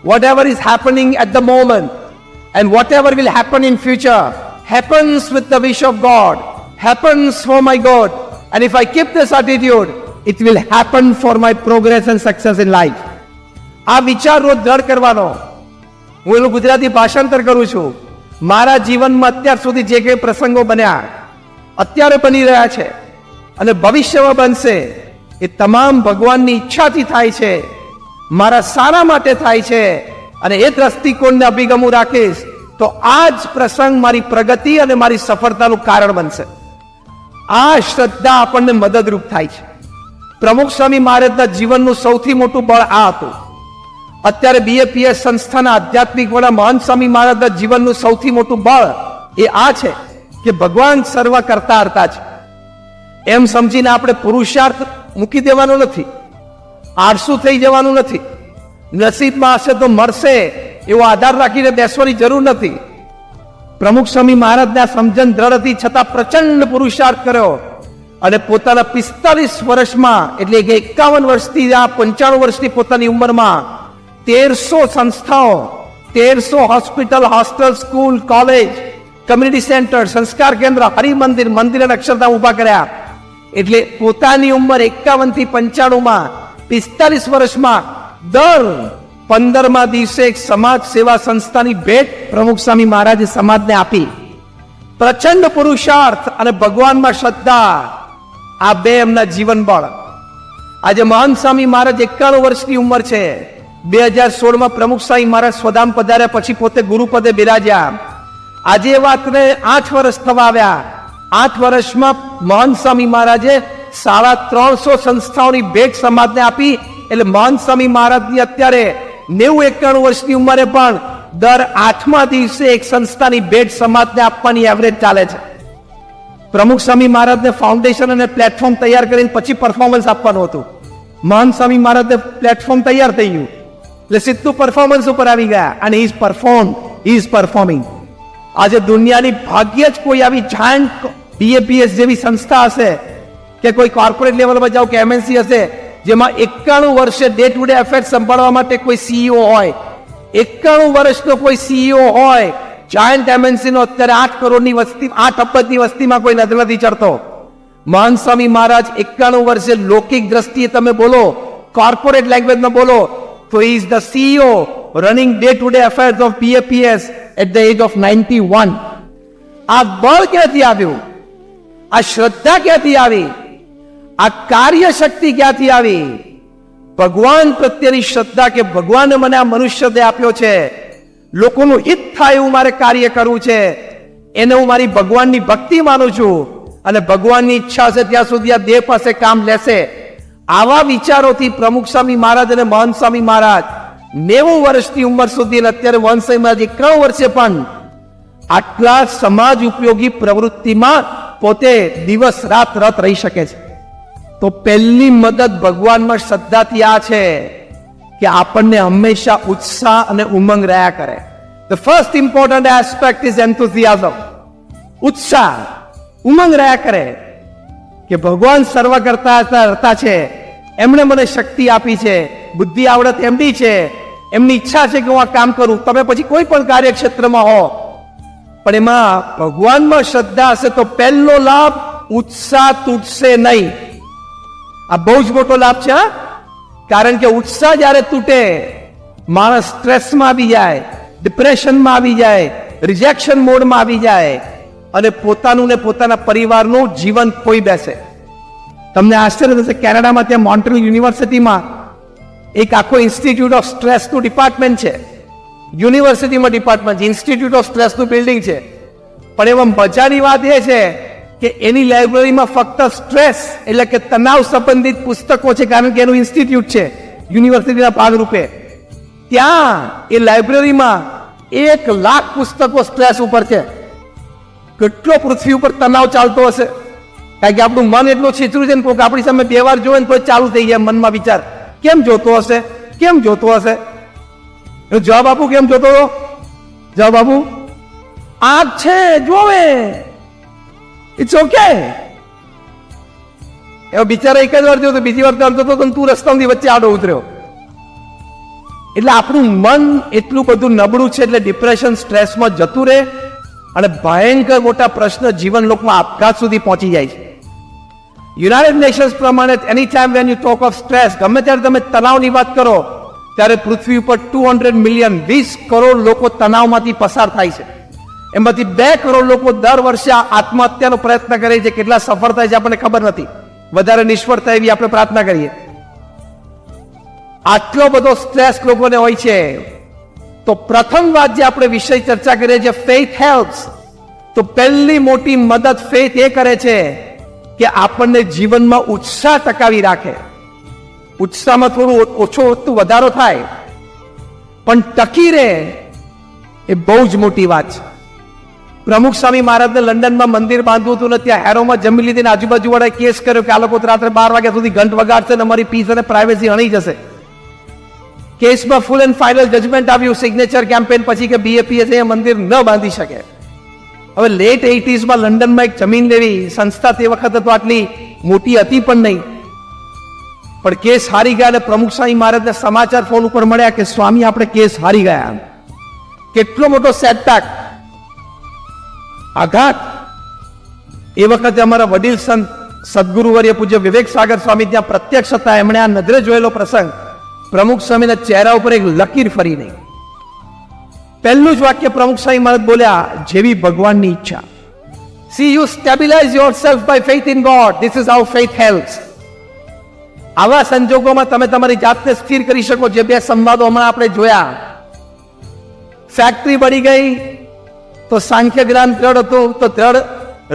whatever is happening at the moment and whatever will happen in future happens with the wish of God, happens for my God, and if I keep this attitude, it will happen for my progress and success in life. આ વિચાર રોજ દ્રઢ કરવાનો. હું એનું ગુજરાતી ભાષાંતર કરું છું. મારા જીવનમાં અત્યાર સુધી જે કંઈ પ્રસંગો બન્યા, અત્યારે બની રહ્યા છે અને ભવિષ્યમાં બનશે, એ તમામ ભગવાનની ઈચ્છાથી થાય છે, મારા સારા માટે થાય છે. અને એ દ્રષ્ટિકોણને અભિગમ રાખીશ તો આ જ પ્રસંગ મારી પ્રગતિ અને મારી સફળતાનું કારણ બનશે. આ શ્રદ્ધા આપણને મદદરૂપ થાય છે. પ્રમુખ સ્વામી મહારાજના જીવનનું સૌથી મોટું બળ આ હતું. અત્યારે BAPS સંસ્થાના આધ્યાત્મિક વડા મહંત સ્વામી મહારાજના જીવનનું સૌથી મોટું બળ એ આ છે કે ભગવાન સર્વ કરતા હરતા છે. એમ સમજીને આપણે પુરુષાર્થ મૂકી દેવાનો નથી. આળસુ થઈ જવાનું નથી. નસીબમાં હશે તો મળશે એવો આધાર રાખીને બેસવાની જરૂર નથી. પ્રમુખ સ્વામી મહારાજને આ સમજણ દ્રઢ હતી છતાં પ્રચંડ પુરુષાર્થ કર્યો અને પોતાના 45 વર્ષમાં એટલે કે 51 વર્ષથી આ 95 વર્ષની પોતાની ઉંમરમાં 1300 સંસ્થાઓ, 1300 hospital, hostel, school, college, community centre, સંસ્કાર કેન્દ્ર, હરિમંદિર, મંદિર અને અક્ષરધામ ઉભા કર્યા. એટલે પોતાની ઉંમર 51 થી 95માં 45 વર્ષમાં દર 15મા દિવસે એક સમાજ સેવા સંસ્થાની ભેટ પ્રમુખ સ્વામી મહારાજે સમાજને આપી. પ્રચંડ પુરુષાર્થ અને ભગવાનમાં શ્રદ્ધા, આ બે એમના જીવન બળ. આજે મહાન સ્વામી મહારાજ 91 વર્ષની ઉંમર છે. 2016માં પ્રમુખ સ્વામી મહારાજ સ્વધામ પધાર્યા પછી પોતે ગુરુપદે બિરાજ્યા. આજે વાતને 8 વર્ષ થવા આવ્યા. 8 વર્ષમાં મહાન સ્વામી મહારાજે 350 સંસ્થાઓની ભેટ સમાજને આપી. એટલે મહાન સ્વામી મહારાજની અત્યારે 90-91 વર્ષની ઉંમરે પણ દર 8મા દિવસે એક સંસ્થાની ભેટ સમાજને આપવાની એવરેજ ચાલે છે. પ્રમુખ સ્વામી મહારાજને ફાઉન્ડેશન અને પ્લેટફોર્મ તૈયાર કરીને પછી પરફોર્મન્સ આપવાનું હતું. મહાન સ્વામી મહારાજને પ્લેટફોર્મ તૈયાર થઈ ગયું એટલે સીધું પરફોર્મન્સ ઉપર આવી ગયા અને હી ઇઝ પરફોર્મિંગ. આજે દુનિયાની ભાગ્ય જ કોઈ આવી જાયન્ટ BAPS જેવી સંસ્થા હશે કે કોઈ કોર્પોરેટ લેવલમાં જાઓ કે MNC હશે જેમાં 91 વર્ષે ડે ટુ ડે અફેર સંભાળવા માટે કોઈ CEO હોય. 91 વર્ષનો કોઈ CEO હોય. જાયન્ટ MNC નો અત્યારે 8 કરોડની વસ્તી, 8 અબજની વસ્તીમાં કોઈ નજર નથી ચડતો. મહાન સ્વામી મહારાજ 91 વર્ષે લૌકિક દ્રષ્ટિએ તમે બોલો, કોર્પોરેટ લેંગ્વેજમાં બોલો તો he is the CEO running day to day affairs of BAPS at the age of 91. આ બળ ક્યાંથી આવ્યું? આ શ્રદ્ધા ક્યાંથી આવી? આ કાર્ય શક્તિ ક્યાંથી આવી? ભગવાન પ્રત્યેની શ્રદ્ધા કે ભગવાને મને આ મનુષ્ય દેહ આપ્યો છે, લોકોનું હિત થાય એવું મારે કાર્ય કરવું છે, એને હું મારી ભગવાનની ભક્તિ માનું છું અને ભગવાનની ઈચ્છા છે ત્યાં સુધી આ દેહ પાસે કામ લેશે. આવા વિચારોથી પ્રમુખ સ્વામી મહારાજ અને મહંત સ્વામી મહારાજ 90 વર્ષની ઉંમર સુધી અને અત્યારે મહંત સ્વામી મહારાજ 91 વર્ષે પણ આટલા સમાજ ઉપયોગી પ્રવૃત્તિમાં પોતે દિવસ રાત રત રહી શકે છે. તો પહેલી મદદ ભગવાનમાં શ્રદ્ધાથી આ છે કે આપણને હંમેશા ઉત્સાહ અને ઉમંગ રહ્યા કરે. The first important aspect is enthusiasm. ઉત્સાહ, ઉમંગ રહ્યા કરે કે ભગવાન સર્વ કરતા છે, એમણે મને શક્તિ આપી છે, બુદ્ધિ આવડત એમની છે, એમની ઈચ્છા છે કે હું આ કામ કરું. તમે પછી કોઈ પણ કાર્યક્ષેત્રમાં હો પણ એમાં ભગવાનમાં શ્રદ્ધા હશે તો પહેલો લાભ ઉત્સાહ તૂટશે નહીં. આ બહુ જ મોટો લાભ છે. કારણ કે ઉત્સાહ જ્યારે તૂટે માણસ સ્ટ્રેસમાં આવી જાય, ડિપ્રેશનમાં આવી જાય, રિજેક્શન મોડમાં આવી જાય અને પોતાનું ને પોતાના પરિવારનું જીવન ખોઈ બેસે. તમને આશ્ચર્ય થશે, કેનેડામાં ત્યાં મોન્ટ્રીયલ યુનિવર્સિટીમાં એક આખો ઇન્સ્ટિટ્યૂટ ઓફ સ્ટ્રેસનું ડિપાર્ટમેન્ટ છે. યુનિવર્સિટીમાં ડિપાર્ટમેન્ટ છે, ઇન્સ્ટિટ્યૂટ ઓફ સ્ટ્રેસનું બિલ્ડિંગ છે. પણ એમાં મજાની વાત એ છે કે એની લાઇબ્રેરીમાં ફક્ત સ્ટ્રેસ એટલે કે તણાવ સંબંધિત પુસ્તકો છે, કારણ કે એનું ઇન્સ્ટિટ્યૂટ છે યુનિવર્સિટીના ભાગરૂપે. ત્યાં એ લાઇબ્રેરીમાં 1 લાખ પુસ્તકો સ્ટ્રેસ ઉપર છે. કેટલો પૃથ્વી ઉપર તણાવ ચાલતો હશે, કારણ કે આપણું મન એટલું છીછરું છે ને, કોઈક આપણી સામે 2 વાર જોવે ને તો ચાલુ થઈ જાય મનમાં વિચાર, કેમ જોતો હશે, કેમ જોતો હશે. જવાબ આપું, કેમ જોતો હતો? જવાબ આપું, આંખ છે જોવે, ઇટ્સ ઓકે. એવો બિચારા એક જ વાર જોતો, બીજી વાર ચાલતો હતો તું રસ્તામાંથી વચ્ચે આડો ઉતર્યો. એટલે આપણું મન એટલું બધું નબળું છે એટલે ડિપ્રેશન, સ્ટ્રેસમાં જતું રહે અને ભયંકર મોટા પ્રશ્ન જીવન લોકમાં આપઘાત સુધી પહોંચી જાય છે. યુનાઇટેડ નેશન્સ પ્રમાણે any time when you talk of stress, ગમે ત્યારે તમે તણાવની વાત કરો ત્યારે પૃથ્વી ઉપર 200 મિલિયન 20 કરોડ લોકો તણાવમાંથી પસાર થાય છે. એમાંથી 2 કરોડ લોકો દર વર્ષે આત્મહત્યાનો પ્રયત્ન કરે છે. કેટલા સફળ થાય છે આપણને ખબર નથી, વધારે નિષ્ફળ થાય એવી આપણે પ્રાર્થના કરીએ. આટલો બધો સ્ટ્રેસ લોકોને હોય છે. તો પ્રથમ વાત જે આપણે વિષય ચર્ચા કરીએ છીએ, ફેથ હેલ્પ્સ. તો પહેલી મોટી મદદ ફેથ એ કરે છે કે આપણને જીવનમાં ઉત્સાહ ટકાવી રાખે. ઉત્સાહમાં થોડું ઓછો વધારો થાય પણ ટકી રહે, એ બહુ જ મોટી વાત છે. પ્રમુખ સ્વામી મહારાજને લંડનમાં મંદિર બાંધવું હતું ને ત્યાં હેરોમાં જમી લીધી ને આજુબાજુ વાળાએ કેસ કર્યો કે આ લોકો રાત્રે 12 વાગ્યા સુધી ઘંટ વગાડશે ને અમારી પીસ અને પ્રાઇવેસી હણી જશે. કેસમાં ફૂલ એન્ડ ફાઇનલ જજમેન્ટ આવ્યું સિગ્નેચર કેમ્પેન પછી કે બીએપીએસ એ મંદિર ન બાંધી શકે. હવે લેટ 80s લંડનમાં એક જમીન લેવી સંસ્થા તે વખતે તો આટલી મોટી હતી પણ નહીં, પણ કેસ હારી ગયા અને પ્રમુખ સ્વામી મહારાજને સમાચાર ફોન ઉપર મળ્યા કે સ્વામી આપણે કેસ હારી ગયા. કેટલો મોટો સેટબેક, આઘાત. એ વખતે અમારા વડીલ સંત સદગુરુવર્ય પૂજ્ય વિવેક સાગર સ્વામી ત્યાં પ્રત્યક્ષ હતા. એમણે આ નજરે જોયેલો પ્રસંગ પ્રમુખ સ્વામીના ચહેરા ઉપર એક લકીર ફરી નહીં. પહેલું જ વાક્ય પ્રમુખ સ્વામી મહારાજ બોલ્યા, જેવી ભગવાનની ઈચ્છા. See, you stabilize yourself by faith in God. This is how faith helps. આવા સંજોગોમાં તમે તમારી જાતને સ્થિર કરી શકો. જે બે સંવાદો હમણાં આપણે જોયા, ફેક્ટરી બળી ગઈ તો સાંખ્ય જ્ઞાન દ્રઢ હતું તો દ્રઢ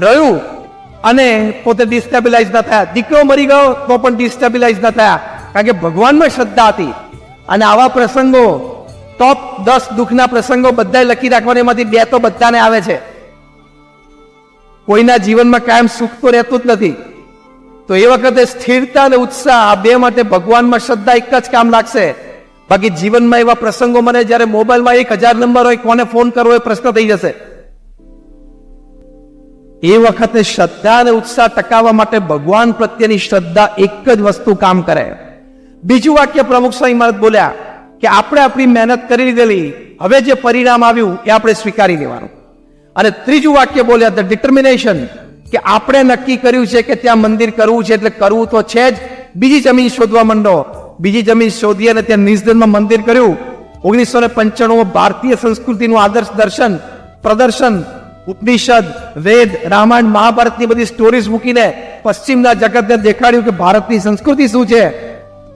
રહ્યું અને પોતે ડિસ્ટેબિલાઇઝ ન થયા. દીકરો મરી ગયો તો પણ ડિસ્ટેબિલાઇઝ ન થયા, કારણ કે ભગવાનમાં શ્રદ્ધા હતી. અને આવા પ્રસંગો ટોપ 10 દુઃખના પ્રસંગો બધા લખી રાખવાના, એમાંથી 2 તો બધાને આવે છે. કોઈના જીવનમાં કાયમ સુખ તો રહેતું જ નથી. તો એ વખતે સ્થિરતા અને ઉત્સાહ આ બે માટે ભગવાનમાં શ્રદ્ધા એક જ કામ લાગશે. બાકી જીવનમાં એવા પ્રસંગો મને જ્યારે મોબાઈલમાં 1000 નંબર હોય, કોને ફોન કરવો એ પ્રશ્ન થઈ જશે. એ વખતે શ્રદ્ધા અને ઉત્સાહ ટકાવવા માટે ભગવાન પ્રત્યેની શ્રદ્ધા એક જ વસ્તુ કામ કરે. બીજું વાક્ય પ્રમુખ સ્વામી મહારાજ બોલ્યા કે આપણે આપણી મહેનત કરી લીધેલી, હવે જે પરિણામ આવ્યું એ આપણે સ્વીકારી લેવાનું. અને ત્રીજું વાક્ય બોલ્યા ધ ડિટર્મિનેશન, કે આપણે નક્કી કર્યું છે કે ત્યાં મંદિર કરવું છે એટલે કરવું તો છે જ. બીજી જમીન શોધવા માંડો. બીજી જમીન શોધી અને ત્યાં નિસ્દનમાં મંદિર કર્યું. 1995 ભારતીય સંસ્કૃતિનું આદર્શ દર્શન પ્રદર્શન, ઉપનિષદ, વેદ, રામાયણ, મહાભારતની બધી સ્ટોરીઝ મૂકીને પશ્ચિમના જગતને દેખાડ્યું કે ભારતની સંસ્કૃતિ શું છે.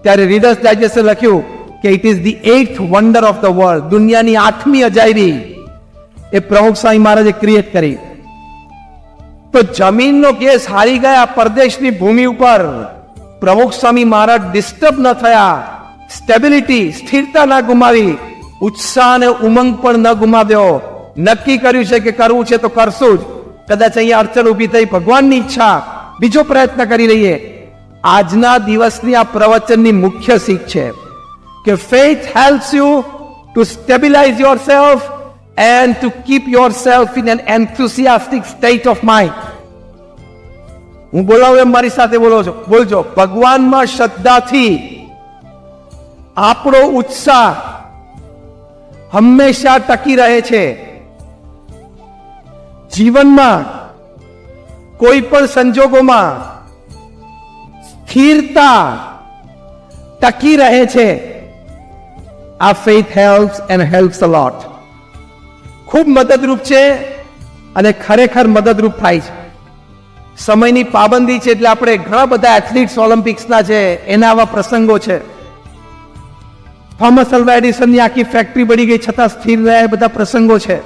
ત્યારે રીડર્સ ડાયજેસ્ટે લખ્યું કે it is the 8th wonder of the world. દુનિયાની 8મી અજાયબી એ પ્રમુખ સ્વામી મહારાજે ક્રિએટ કરી. તો જમીનનો કેસ હારી ગયા પરદેશની ભૂમિ ઉપર. પ્રમુખ સ્વામી મહારાજ ડિસ્ટર્બ ન થયા, સ્ટેબિલિટી સ્થિરતા ના ગુમાવી, ઉત્સાહ અને ઉમંગ પણ ન ગુમાવ્યો. નક્કી કર્યું છે કે કરવું છે તો કરશું જ. કદાચ અહીંયા અડચણ ઊભી થઈ, ભગવાનની ઈચ્છા, બીજો પ્રયત્ન કરી લઈએ. આજના દિવસની આ પ્રવચનની મુખ્ય શીખ છે કે faith helps you to stabilize yourself and to keep yourself in an enthusiastic state of mind. હું બોલાવું એમ મારી સાથે બોલજો. ભગવાનમાં શ્રદ્ધાથી આપણો ઉત્સાહ હંમેશા ટકી રહે છે. જીવનમાં કોઈ પણ સંજોગોમાં સ્થિરતા ટકી રહે છે. આ faith helps and helps a lot. ખૂબ મદદરૂપ છે અને ખરેખર મદદરૂપ થાય છે. સમયની પાબંદી છે એટલે આપણે ઘણા બધા એથ્લીટ્સ ઓલિમ્પિક્સના છે, એના આવા પ્રસંગો છે. થોમસ અલ્વા એડિસનની આખી ફેક્ટરી બળી ગઈ છતાં સ્થિર રહ્યા, બધા પ્રસંગો છે.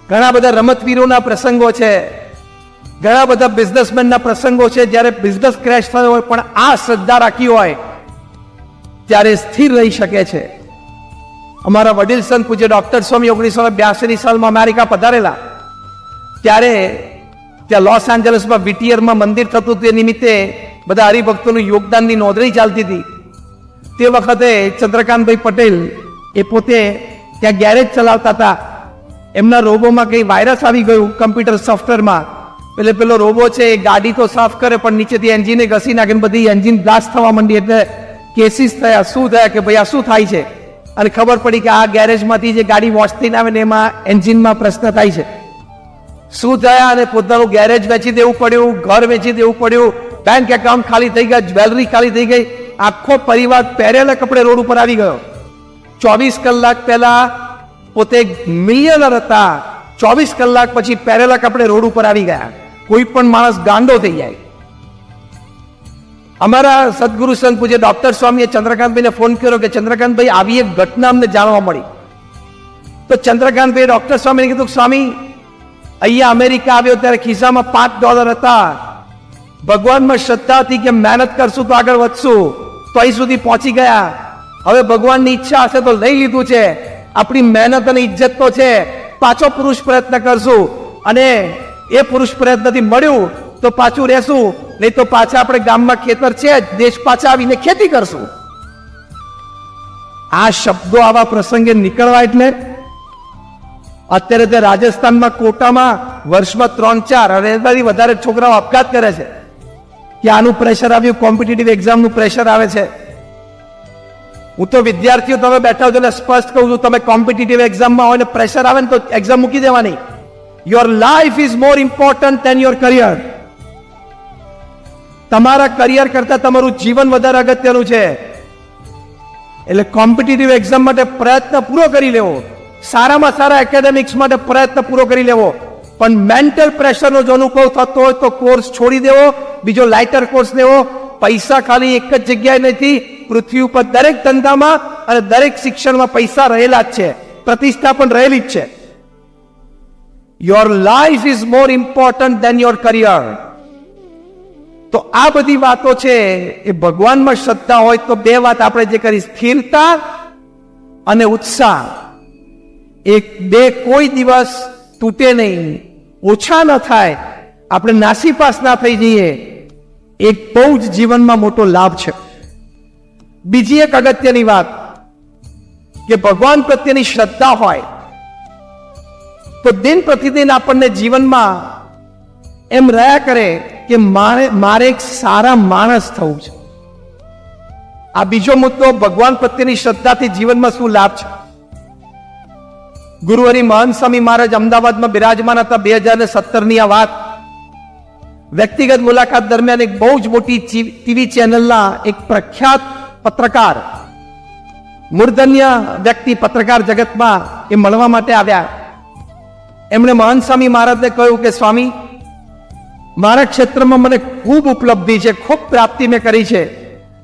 ઘણા બધા રમતવીરોના પ્રસંગો છે, ઘણા બધા બિઝનેસમેનના પ્રસંગો છે. જ્યારે બિઝનેસ ક્રેશ થયો હોય પણ આ શ્રદ્ધા રાખી હોય ત્યારે સ્થિર રહી શકે છે. અમારા વડીલ સંત પૂજ્ય ડોક્ટર સ્વામી 1982ની સાલમાં અમેરિકા પધારેલા. ત્યારે ત્યાં લોસ એન્જલસમાં વિટિયરમાં મંદિર થતું તે નિમિત્તે બધા હરિભક્તોનું યોગદાનની નોંધણી ચાલતી હતી. તે વખતે ચંદ્રકાંતભાઈ પટેલ એ પોતે ત્યાં ગેરેજ ચલાવતા હતા. એમના રોબોમાં કંઈ વાયરસ આવી ગયું કમ્પ્યુટર સોફ્ટવેરમાં. એટલે પેલો રોબો છે એ ગાડી તો સાફ કરે પણ નીચેથી એન્જિને ઘસી નાખીને બધી એન્જિન બ્લાસ્ટ થવા માંડી. એટલે કેસીસ થયા. શું થયા કે ભાઈ આ શું થાય છે? અને ખબર પડી કે આ ગેરેજમાંથી જે ગાડી વોશ થઈને આવે ને એમાં એન્જિનમાં પ્રશ્ન થાય છે. શું થયા? અને પોતાનું ગેરેજ વેચી દેવું પડ્યું, ઘર વેચી દેવું પડ્યું, બેંક એકાઉન્ટ ખાલી થઈ ગયા, જ્વેલરી ખાલી થઈ ગઈ. આખો પરિવાર પહેરેલા કપડે રોડ ઉપર આવી ગયો. 24 કલાક પહેલા પોતે મિલિયનર હતા, 24 કલાક પછી પહેરેલા કપડે રોડ ઉપર આવી ગયા. કોઈ પણ માણસ ગાંડો થઈ જાય. અમારા સદગુરુ સંત પૂજ્ય ડોક્ટર સ્વામીએ ચંદ્રકાંતભાઈને ફોન કર્યો કે ચંદ્રકાંતભાઈ આવી એક ઘટના અમને જાણવા મળી. તો ચંદ્રકાંતભાઈ ડોક્ટર સ્વામીને કીધું સ્વામી અહીંયા અમેરિકા આવ્યો ત્યારે ખિસ્સામાં $5 હતા. ભગવાનમાં શ્રદ્ધા હતી કે મહેનત કરશું તો આગળ વધશું, તો અહીં સુધી પહોંચી ગયા. હવે ભગવાનની ઈચ્છા હશે તો લઈ લીધું છે. આપણી મહેનત અને ઇજ્જત તો છે પાછો પુરુષ પ્રયત્ન કરશું, અને એ પુરુષ પ્રયત્નથી મળ્યું તો પાછું રહેશું, નહીં તો પાછા આપણે ગામમાં ખેતર છે જ, દેશ પાછા આવીને ખેતી કરશું. આ શબ્દો આવા પ્રસંગે નીકળવા એટલે અત્યારે તે રાજસ્થાનમાં કોટામાં વર્ષમાં 3-4 અને એનાથી વધારે છોકરાઓ આપઘાત કરે છે કે આનું પ્રેશર આવ્યું, કોમ્પિટિટિવ એક્ઝામનું પ્રેશર આવે છે. હું તો વિદ્યાર્થીઓ તમે બેઠા છો એટલે સ્પષ્ટ કહું છું, તમે કોમ્પિટિટિવ એક્ઝામમાં હોય ને પ્રેશર આવે ને તો એક્ઝામ મૂકી દેવાની. Your life is more important than your career. તમારા કરિયર કરતા તમારું જીવન વધારે અગત્યનું છે. એટલે કોમ્પિટિટિવ એક્ઝામ માટે પ્રયત્ન પૂરો કરી લેવો, સારામાં સારા એકેડેમિક્સ માટે પ્રયત્ન પૂરો કરી લેવો, પણ મેન્ટલ પ્રેશરનો જો અનુભવ થતો હોય તો કોર્સ છોડી દેવો, બીજો લાઇટર કોર્સ લેવો. પૈસા ખાલી એક જ જગ્યાએ નથી, પૃથ્વી ઉપર દરેક ધંધામાં અને દરેક શિક્ષણમાં પૈસા રહેલા જ છે, પ્રતિષ્ઠા પણ રહેલી જ છે. Your life is more important than your career. તો આ બધી વાતો છે એ ભગવાનમાં શ્રદ્ધા હોય તો બે વાત આપણે જે કરી, સ્થિરતા અને ઉત્સાહ, એક બે કોઈ દિવસ તૂટે નહીં, ઓછા ન થાય, આપણે નાસીપાસ ના થઈ જઈએ. એક બહુ જ જીવનમાં મોટો લાભ છે. બીજી એક અગત્યની વાત કે ભગવાન પ્રત્યેની શ્રદ્ધા હોય તો દિન પ્રતિદિન આપણને જીવનમાં એમ રહ્યા કરે કે મારે એક સારા માણસ થવું છે. આ બીજો મુદ્દો, ભગવાન પ્રત્યેની શ્રદ્ધાથી જીવનમાં શું લાભ છે. ગુરુહરિ મહંત સ્વામી મહારાજ અમદાવાદમાં બિરાજમાન હતા 2017ની આ વાત. વ્યક્તિગત મુલાકાત દરમિયાન એક બહુ જ મોટી ટીવી ચેનલના એક પ્રખ્યાત પત્રકાર, મૂર્ધન્ય વ્યક્તિ પત્રકાર જગતમાં, એ મળવા માટે આવ્યા. એમણે મહંત સ્વામી મહારાજને કહ્યું કે સ્વામી, મારા ક્ષેત્રમાં મને ખૂબ ઉપલબ્ધિ છે, ખૂબ પ્રાપ્તિ મેં કરી છે,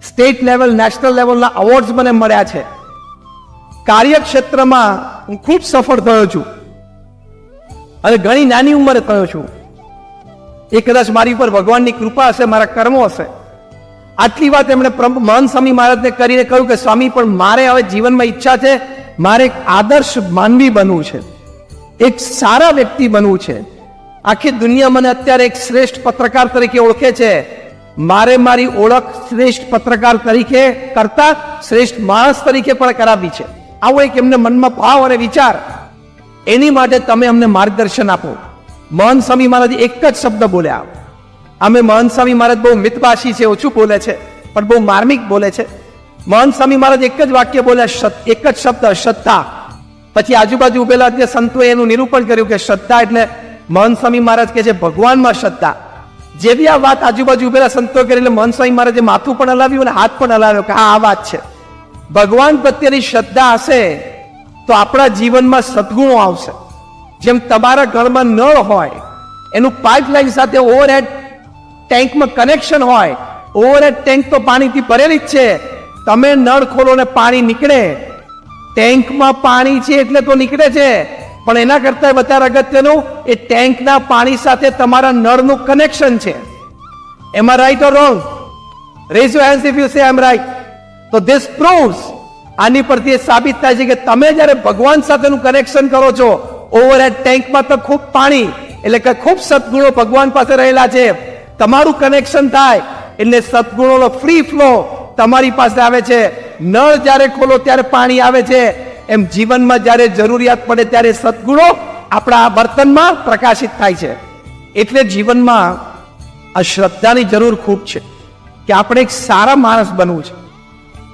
સ્ટેટ લેવલ, નેશનલ લેવલના અવોર્ડ્સ મને મળ્યા છે, કાર્યક્ષેત્રમાં હું ખૂબ સફળ થયો છું અને ઘણી નાની ઉંમરે થયો છું. એ કદાચ મારી પર ભગવાનની કૃપા હશે, મારા કર્મો હશે. આટલી વાત એમણે મહંત સ્વામી મહારાજને કરીને કહ્યું કે સ્વામી, પણ મારે હવે જીવનમાં ઈચ્છા છે, મારે એક આદર્શ માનવી બનવું છે, એક સારા વ્યક્તિ બનવું છે. આખી દુનિયા મને અત્યારે એક શ્રેષ્ઠ પત્રકાર તરીકે ઓળખે છે, મારે મારી ઓળખ શ્રેષ્ઠ પત્રકાર તરીકે કરતા શ્રેષ્ઠ માણસ તરીકે પણ કરાવી છે. આવો એક એમને મનમાં ભાવ અને વિચાર. એની માટે તમે અમને માર્ગદર્શન આપો. મહંત સ્વામી મહારાજ એક જ શબ્દ બોલ્યા. અમે મહંત સ્વામી મહારાજ બહુ મિતભાષી છે, ઓછું બોલે છે, પણ બહુ માર્મિક બોલે છે. મહંત સ્વામી મહારાજ એક જ વાક્ય બોલ્યા, એક જ શબ્દ, શ્રદ્ધા. પછી આજુબાજુ ઉભેલા જે સંતોએ એનું નિરૂપણ કર્યું કે શ્રદ્ધા એટલે, મહંત સ્વામી મહારાજ કે છે ભગવાનમાં શ્રદ્ધા. જેવી આ વાત આજુબાજુ ઉભેલા સંતો કરી એટલે મહંત સ્વામી મહારાજે માથું પણ હલાવ્યું અને હાથ પણ હલાવ્યો કે આ વાત છે. ભગવાન પ્રત્યેની શ્રદ્ધા હશે તો આપણા જીવનમાં સદગુણો આવશે. જેમ તમારા ઘરમાં નળ હોય, એનું પાઇપલાઇન સાથે ઓવરહેડ ટેન્કમાં કનેક્શન હોય, ઓવરહેડ ટેન્ક તો પાણીથી ભરેલી જ છે, તમે નળ ખોલો ને પાણી નીકળે, ટેન્કમાં પાણી છે એટલે તો નીકળે છે, પણ એના કરતા વધારે અગત્યનું એ ટેન્કના પાણી સાથે તમારા નળનું કનેક્શન છે. Am I right or wrong? Raise your hands if you say I M right. તો ધીસ પ્રૂવ્સ, આની પરથી એ સાબિત થાય છે કે તમે જ્યારે ભગવાન સાથેનું કનેક્શન કરો છો, ઓવરહેડ ટેન્કમાં તો ખૂબ પાણી એટલે કે ખૂબ સદગુણો ભગવાન પાસે રહેલા છે, તમારું કનેક્શન થાય એટલે સદગુણોનો ફ્રી ફ્લો તમારી પાસે આવે છે. નળ જ્યારે ખોલો ત્યારે પાણી આવે છે, એમ જીવનમાં જ્યારે જરૂરિયાત પડે ત્યારે સદગુણો આપણા વર્તનમાં પ્રકાશિત થાય છે. એટલે જીવનમાં આ શ્રદ્ધાની જરૂર ખૂબ છે કે આપણે એક સારા માણસ બનવું છે.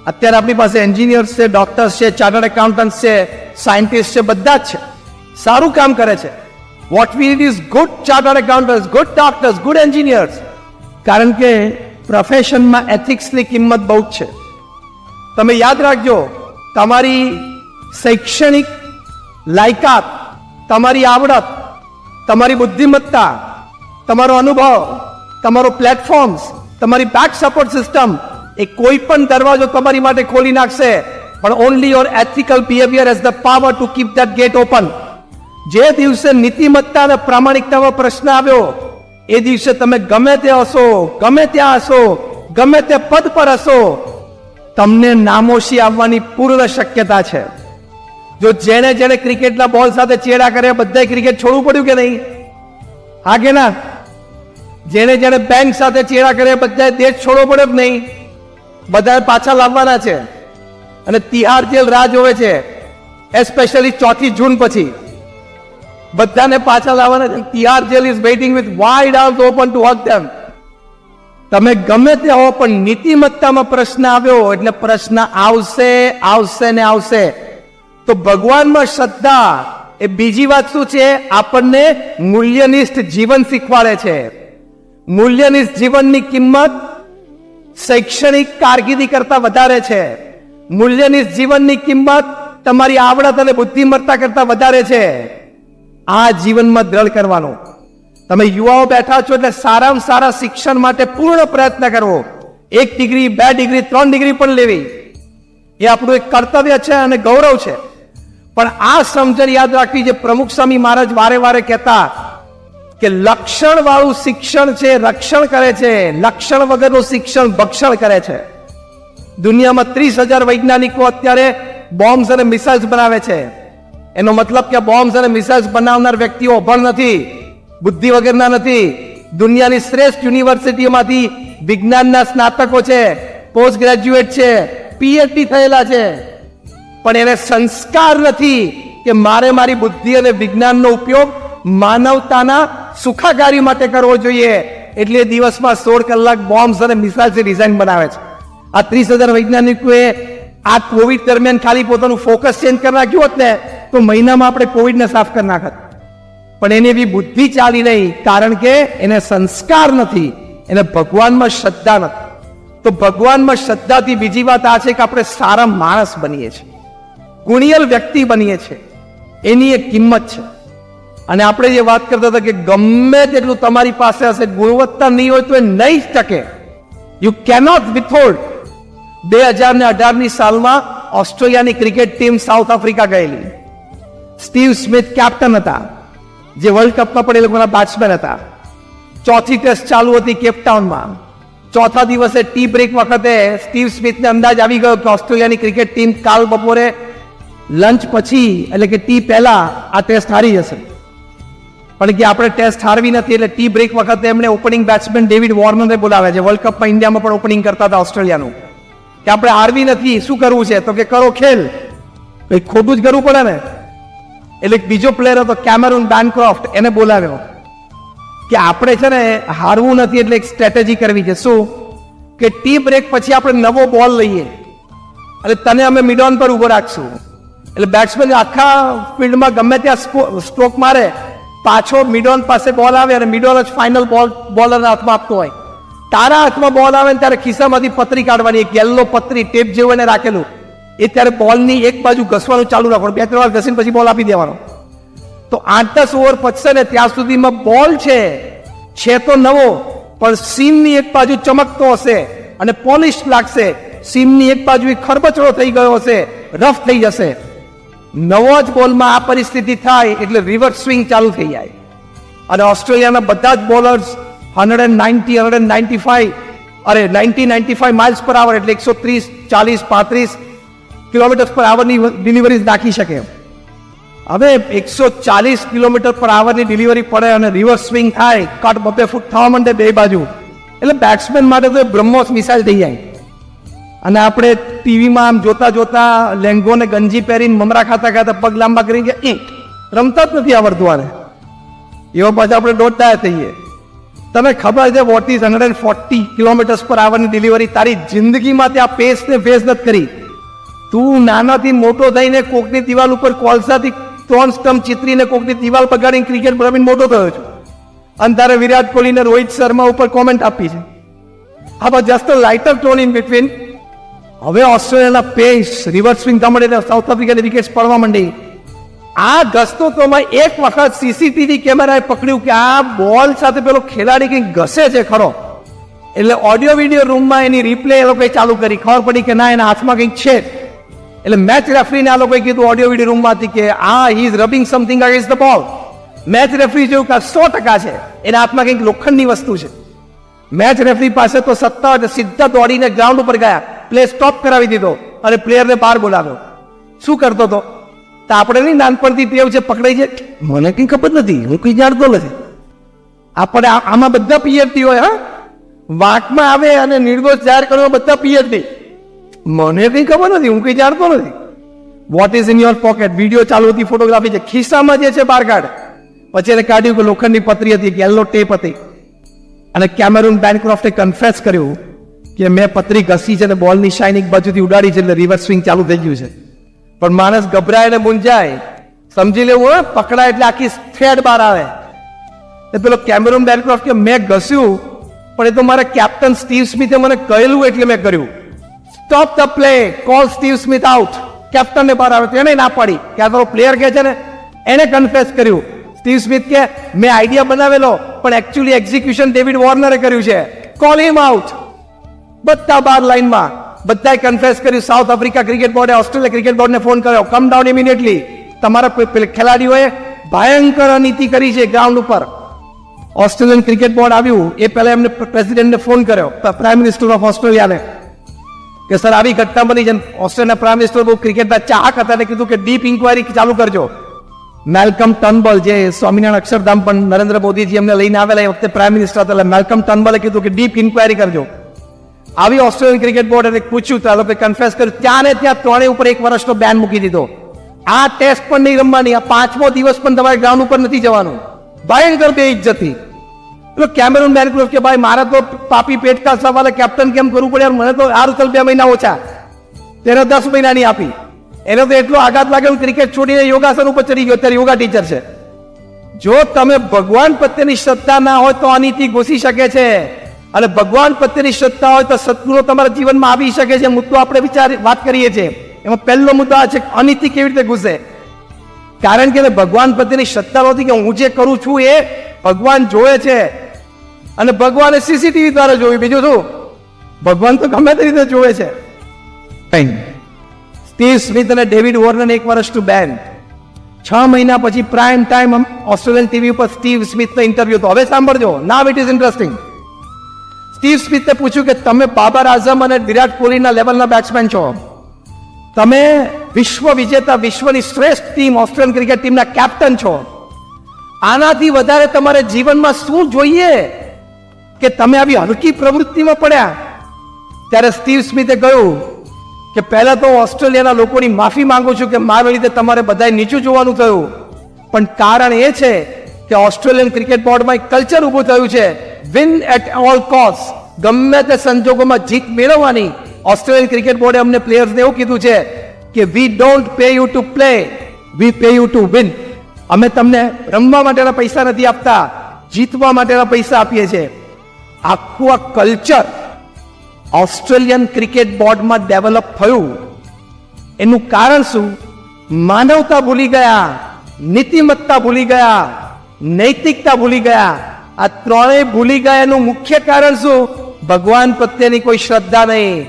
અત્યારે આપણી પાસે એન્જિનિયર્સ છે, ડોક્ટર્સ છે, ચાર્ટર્ડ એકાઉન્ટન્ટ છે, સાયન્ટિસ્ટ છે, બધા જ છે, સારું કામ કરે છે. What we need is good chartered accountants, good doctors, good engineers. કારણ કે પ્રોફેશનમાં એથિક્સની કિંમત બહુ જ છે. તમે યાદ રાખજો, તમારી શૈક્ષણિક લાયકાત, તમારી આવડત, તમારી બુદ્ધિમત્તા, તમારો અનુભવ, તમારો પ્લેટફોર્મ્સ, તમારી બેક સપોર્ટ સિસ્ટમ, એ કોઈ પણ દરવાજો તમારી માટે ખોલી નાખશે, પણ only your ethical behaviour has the power to keep that gate open. જે દિવસે નીતિમત્તા અને પ્રામાણિકતાનો પ્રશ્ન આવ્યો, એ દિવસે તમે ગમે તે હશો, ગમે ત્યાં હશો, ગમે તે પદ પર હશો, તમને નામોશી આવવાની પૂર્ણ શક્યતા છે. જો જેને જેને ક્રિકેટના બોલ સાથે ચેડા કર્યા બધાએ ક્રિકેટ છોડવું પડ્યું કે નહીં? હા કે ના? જેને જેને બેંક સાથે ચેડા કર્યા બધાએ દેશ છોડવો પડ્યો કે નહીં? બધાએ પાછા લાવવાના છે અને તિહાર જેલ રાહ જોવે છે, એસ્પેશિયલી 4 જૂન પછી બધાને પાછા લાવવાના છે. Tihar jail is waiting with wide arms open to hug them. તમે ગમે તે હો પણ નીતિમત્તામાં પ્રશ્ન આવ્યો એટલે પ્રશ્ન આવશે આવશે ને આવશે. તો ભગવાનમાં શ્રદ્ધા એ બીજી વાત શું છે? આપણને મૂલ્યનિષ્ઠ જીવન શીખવાડે છે. મૂલ્યનિષ્ઠ જીવનની કિંમત શૈક્ષણિક કારકિર્દી કરતા વધારે છે. મૂલ્યનિષ્ઠ જીવનની કિંમત તમારી આવડત અને બુદ્ધિમત્તા કરતા વધારે છે. આ જીવનમાં દ્રઢ કરવાનું. તમે યુવાઓ બેઠા છો એટલે સારામાં સારા શિક્ષણ માટે પૂર્ણ પ્રયત્ન કરવો. 1 ડિગ્રી 2 ડિગ્રી 3 ડિગ્રી પણ લેવી એ આપણું એક કર્તવ્ય છે અને ગૌરવ છે. પણ આ સમજણ યાદ રાખવી, જે પ્રમુખ સ્વામી મહારાજ વારે વારે કહેતા કે લક્ષણ વાળું શિક્ષણ છે રક્ષણ કરે છે, લક્ષણ વગરનું શિક્ષણ ભક્ષણ કરે છે. દુનિયામાં 30,000 વૈજ્ઞાનિકો અત્યારે બોમ્બ્સ અને મિસાઇલ્સ બનાવે છે. એનો મતલબ કે બોમ્બ્સ અને મિસાઇલ્સ બનાવનાર વ્યક્તિઓ અભણ નથી, બુદ્ધિ વગરના નથી. દુનિયાની શ્રેષ્ઠ યુનિવર્સિટીઓમાંથી વિજ્ઞાનના સ્નાતકો છે, પોસ્ટ ગ્રેજ્યુએટ છે, પીએચડી થયેલા છે. પણ એને સંસ્કાર નથી કે મારે મારી બુદ્ધિ અને વિજ્ઞાનનો ઉપયોગ માનવતાના સુખાકારી માટે કરવો જોઈએ. એટલે દિવસમાં 16 કલાક બોમ્બ્સ અને મિસાઇલ્સની ડિઝાઇન બનાવે છે. આ 30,000 વૈજ્ઞાનિકોએ આ કોવિડ દરમિયાન ખાલી પોતાનું ફોકસ ચેન્જ કરી નાખ્યું હોત ને તો મહિનામાં આપણે કોવિડને સાફ કરી નાખત. પણ એની એવી બુદ્ધિ ચાલી નહીં, કારણ કે એને સંસ્કાર નથી, એને ભગવાનમાં શ્રદ્ધા નથી. તો ભગવાનમાં શ્રદ્ધાથી બીજી વાત આ છે કે આપણે સારા માણસ બનીએ છીએ, ગુણિયલ વ્યક્તિ બનીએ છીએ. એની એક કિંમત છે. અને આપણે જે વાત કરતા હતા કે ગમે તેટલું તમારી પાસે હશે, ગુણવત્તા નહીં હોય તો એ નહીં જ ટકે. You cannot વિથહોલ્ડ. 2018ની સાલમાં ઓસ્ટ્રેલિયાની ક્રિકેટ ટીમ સાઉથ આફ્રિકા ગયેલી. સ્ટીવ સ્મિથ કેપ્ટન હતા, જે વર્લ્ડ કપમાં પણ એ લોકોના બેટ્સમેન હતા. ચોથી ટેસ્ટ ચાલુ હતી કેપટાઉનમાં. ચોથા દિવસે ટી બ્રેક વખતે સ્ટીવ સ્મિથને અંદાજ આવી ગયો કે ઓસ્ટ્રેલિયાની ક્રિકેટ ટીમ કાલ બપોરે લંચ પછી એટલે કે ટી પહેલા આ ટેસ્ટ હારી જશે. પણ કે આપણે ટેસ્ટ હારવી નથી એટલે ટી બ્રેક વખતે એમણે ઓપનિંગ બેટ્સમેન ડેવિડ વોર્નરને બોલાવ્યા, જે વર્લ્ડ કપમાં ઇન્ડિયામાં પણ ઓપનિંગ કરતા હતા ઓસ્ટ્રેલિયાનું, કે આપણે હારવી નથી, શું કરવું છે? તો કે કરો ખેલ. કંઈ ખોટું જ કરવું પડે ને. એટલે બીજો પ્લેયર હતો કેમેરુન બેનક્રોફ્ટ, એને બોલાવ્યો કે આપણે છે ને હારવું નથી એટલે એક સ્ટ્રેટેજી કરવી છે. શું? કે ટી બ્રેક પછી આપણે નવો બોલ લઈએ એટલે તને અમે મિડ ઓન પર ઉભો રાખશું. એટલે બેટ્સમેન આખા ફિલ્ડમાં ગમે ત્યાં સ્ટ્રોક મારે, પાછો મિડ ઓન પાસે બોલ આવે અને મિડ ઓન જ ફાઇનલ બોલ બોલરના હાથમાં આપતો હોય. તારા હાથમાં બોલ આવે ને ત્યારે ખિસ્સામાંથી પતરી કાઢવાની, એક યેલો પતરી ટેપ જેવું એને રાખેલું, એ ત્યારે બોલની એક બાજુ ઘસવાનું ચાલુ રાખવાનું, 2-3 વાર ઘસીને પછી બોલ આપી દેવાનો. તો 8-10 ઓવર પચશે ને ત્યાં સુધીમાં બોલ છે તો નવો, પણ સીમની એક બાજુ ચમકતો હશે અને પોલિશ લાગશે, સીમની એક બાજુ ખરબચડો થઈ ગયો હશે, રફ થઈ જશે. નવો જ બોલમાં આ પરિસ્થિતિ થાય એટલે રિવર્સ સ્વિંગ ચાલુ થઈ જાય. અને ઓસ્ટ્રેલિયાના બધા જ બોલર્સ 90-95 માઇલ્સ પર આવર એટલે 130, 40, 35 કિલોમીટર પર આવરની ડિલિવરી નાખી શકે. હવે 140 કિલોમીટર પર આવરની ડિલિવરી પડે અને રિવર્સ સ્વિંગ થાય, કટ 2 ફૂટ થવા માંડે બે બાજુ, એટલે બેટ્સમેન માટે તો બ્રહ્મોસ મિસાઇલ થઈ જાય. અને આપણે ટીવીમાં આમ જોતા જોતા લેંગો ને ગંજી પહેરીને મમરા ખાતા ખાતા પગ લાંબા કરીને રમતા જ નથી આવડતું. આને એવા પાછા આપણે દોડતા થઈએ. તમે ખબર છે વોટ ઇઝ 140 કિલોમીટર પર આવરની ડિલિવરી? તારી જિંદગીમાં ત્યાં પેસને ફેસ નથી કરી. તું નાનાથી મોટો થઈને કોકની દિવાલ ઉપર કોલસાથી 3 સ્ટમ્પ ચિતરીને કોકની દિવાલ પગાડીને ક્રિકેટ રમીને મોટો થયો છું. અને તારે વિરાટ કોહલીને રોહિત શર્મા ઉપર કોમેન્ટ આપી છે. હા, just lighter tone in between. હવે ઓસ્ટ્રેલિયાના પેસ રિવર્સ સ્વિંગ થવા માંડે, સાઉથ આફ્રિકાની વિકેટ પડવા માંડી. આ ઘસતો તોમાં એક વખત સીસીટીવી કેમેરાએ પકડ્યું કે આ બોલ સાથે પેલો ખેલાડી કંઈક ઘસે છે ખરો. એટલે ઓડિયો વિડીયો રૂમમાં એની રિપ્લે એ લોકોએ ચાલુ કરી. ખબર પડી કે ના, એના હાથમાં કંઈક છે. એટલે મેચ રેફરીને આ લોકોએ કીધું ઓડિયો વિડીયો રૂમમાંથી કે he is rubbing something against the ball. Match referee જેવું કે 100% છે, એના હાથમાં કંઈક લોખંડની વસ્તુ છે. મેચ રેફરી પાસે તો સત્તા હોય, સીધા દોડીને ગ્રાઉન્ડ ઉપર ગયા, પ્લે સ્ટોપ કરાવી દીધો અને પ્લેયરને બહાર બોલાવ્યો. શું કરતો હતો? તો આપણે નહીં નાનપણથી ટેવ છે પકડાઈ છે મને કઈ ખબર નથી, હું કઈ જાણતો નથી. આપણે આમાં બધા પીએચડી હોય. હા, વાંકમાં આવે અને નિર્દોષ જાહેર કરવા બધા પીએચડી. મને કઈ ખબર નથી, હું કઈ જાણતો નથી. What is in your pocket? Video ચાલુ હતી, ફોટોગ્રાફી છે, ખિસ્સામાં જે છે બહાર કાઢ. પછી એને કાઢ્યું કે લોખંડની પતરી હતી, યેલો ટેપ હતી. અને કેમેરુન બેનક્રોફ્ટે કન્ફેસ કર્યું કે મેં પતરી ઘસી છે અને બોલની શાઇન એક બાજુથી ઉડાડી છે, એટલે રિવર્સ સ્વિંગ ચાલુ થઈ ગયું છે. પણ માણસ ગભરાય ને મૂંઝાય, સમજી લેવું, પકડાય એટલે આખી થ્રેડ બહાર આવે. પેલો કેમેરુન બેનક્રોફ્ટ કે મેં ઘસ્યું, પણ એ તો મારા કેપ્ટન સ્ટીવ સ્મિથે મને કહેલું એટલે મેં કર્યું. Stop the play, call Steve Smith out. કેપ્ટનને બહાર આવે તો એને ના પાડી કે આ તારો પ્લેયર કે છે ને, એને કન્ફેસ કર્યું. સ્ટીવ સ્મિથ કે મેં આઈડિયા બનાવેલો પણ એકચ્યુઅલી એક્ઝિક્યુશન ડેવિડ વોર્નરે કર્યું છે, કોલ હિમ આઉટ. બધા બાર લાઈનમાં બધાએ કન્ફેસ કર્યું. સાઉથ આફ્રિકા ક્રિકેટ બોર્ડે ઓસ્ટ્રેલિયા ક્રિકેટ બોર્ડને ફોન કર્યો, કમ ડાઉન ઇમિડિયેટલી. તમારા ખેલાડીઓએ ભયંકર અનીતિ કરી છે ગ્રાઉન્ડ ઉપર. ઓસ્ટ્રેલિયન ક્રિકેટ બોર્ડ આવ્યું એ પહેલા એમને પ્રેસિડેન્ટને ફોન કર્યો, પ્રાઇમ મિનિસ્ટર ઓફ ઓસ્ટ્રેલિયાને, કે સર આવી ઘટના બની છે. ઓસ્ટ્રેલિયાના પ્રાઇમ મિનિસ્ટર બહુ ક્રિકેટના ચાહક હતા અને કીધું કે ડીપ ઇન્કવાયરી ચાલુ કરજો. મેલ્કમ ટર્નબલ, જે સ્વામિનારાયણ અક્ષરધામ પણ નરેન્દ્ર મોદીજી એમને લઈને આવેલા એ વખતે પ્રાઇમ મિનિસ્ટર હતા, એટલે મેલ્કમ ટર્નબલે કીધું કે ડીપ ઇન્કવાયરી કરજો. આવી ઓસ્ટ્રેલિયન ક્રિકેટ બોર્ડે પૂછ્યું તો આ લોકોએ કન્ફેસ કર્યું. ત્યાં ને ત્યાં ત્રણેય ઉપર 1 વર્ષનો બેન મૂકી દીધો. આ ટેસ્ટ પણ નહીં રમવાની, આ 5મો દિવસ પણ તમારે ગ્રાઉન્ડ ઉપર નથી જવાનું. ભયંકર બેઇજ્જતી. પેલો કેમેરુન બેનક્રોફ્ટ કે ભાઈ મારા તો પાપી પેટ કા સવાલ, કેપ્ટન કેમ કરવું પડે, મને તો આ રૂતલ 2 મહિના ઓછા, તેને 10 મહિનાની આપી. એને તો એટલો આઘાત લાગ્યો ક્રિકેટ છોડીને યોગાસન ઉપર ચડી ગયો, અત્યારે યોગા ટીચર છે. જો તમે ભગવાન પ્રત્યેની શ્રદ્ધા ના હોય તો અનીતિ ઘૂસી શકે છે, અને ભગવાન પ્રત્યેની શ્રદ્ધા હોય તો સદગુણો તમારા જીવનમાં આવી શકે છે. મુદ્દો આપણે વાત કરીએ છીએ, એમાં પહેલો મુદ્દો આ છે કે અનીતિ કેવી રીતે ઘૂસે. કારણ કે ભગવાન પ્રત્યેની શ્રદ્ધા નથી કે હું જે કરું છું એ ભગવાન જોવે છે, અને ભગવાને સીસીટીવી દ્વારા જોયું. બીજું શું, ભગવાન તો ગમે તે રીતે જોવે છે. સ્ટીવ સ્મિથ અને ડેવિડ વોર્નર 1 વર્ષનું બેન. 6 મહિના પછી પ્રાઇમ ટાઈમ ઓસ્ટ્રેલિયન ટીવી ઉપર સ્ટીવ સ્મિથનો ઇન્ટરવ્યુ હતો. હવે સાંભળજો, now it is interesting. Steve સ્મિથે પૂછ્યું કે તમે બાબર આઝમ અને વિરાટ કોહલીના લેવલના બેટ્સમેન છો, તમે વિશ્વ વિજેતા, વિશ્વની શ્રેષ્ઠ ટીમ ઓસ્ટ્રેલિયન ક્રિકેટ ટીમના કેપ્ટન છો, આનાથી વધારે તમારે જીવનમાં શું જોઈએ કે તમે આવી હલકી પ્રવૃત્તિમાં પડ્યા? ત્યારે સ્ટીવ સ્મિથે કહ્યું કે પહેલા તો ઓસ્ટ્રેલિયાના લોકોની માફી માંગુ છું કે મારા લીધે તમારે બધાએ નીચું જોવાનું થયું, પણ કારણ એ છે કે ઓસ્ટ્રેલિયન ક્રિકેટ બોર્ડમાં એક કલ્ચર ઊભું થયું છે, વિન એટ ઓલ કોસ્ટ, ગમે તે સંજોગોમાં જીત મેળવવાની. ઓસ્ટ્રેલિયન ક્રિકેટ બોર્ડે અમને પ્લેયર્સને એવું કીધું છે કે we don't pay you to play, we pay you to win. અમે તમને રમવા માટેના પૈસા નથી આપતા, જીતવા માટેના પૈસા આપીએ છીએ. આખું આ કલ્ચર ઓસ્ટ્રેલિયન ક્રિકેટ બોર્ડમાં ડેવલપ થયું. એનું કારણ શું? માનવતા ભૂલી ગયા, નીતિમત્તા ભૂલી ગયા, નૈતિકતા ભૂલી ગયા. આ ત્રણેય ભૂલી ગયા એનું મુખ્ય કારણ શું? ભગવાન પ્રત્યેની કોઈ શ્રદ્ધા નહીં.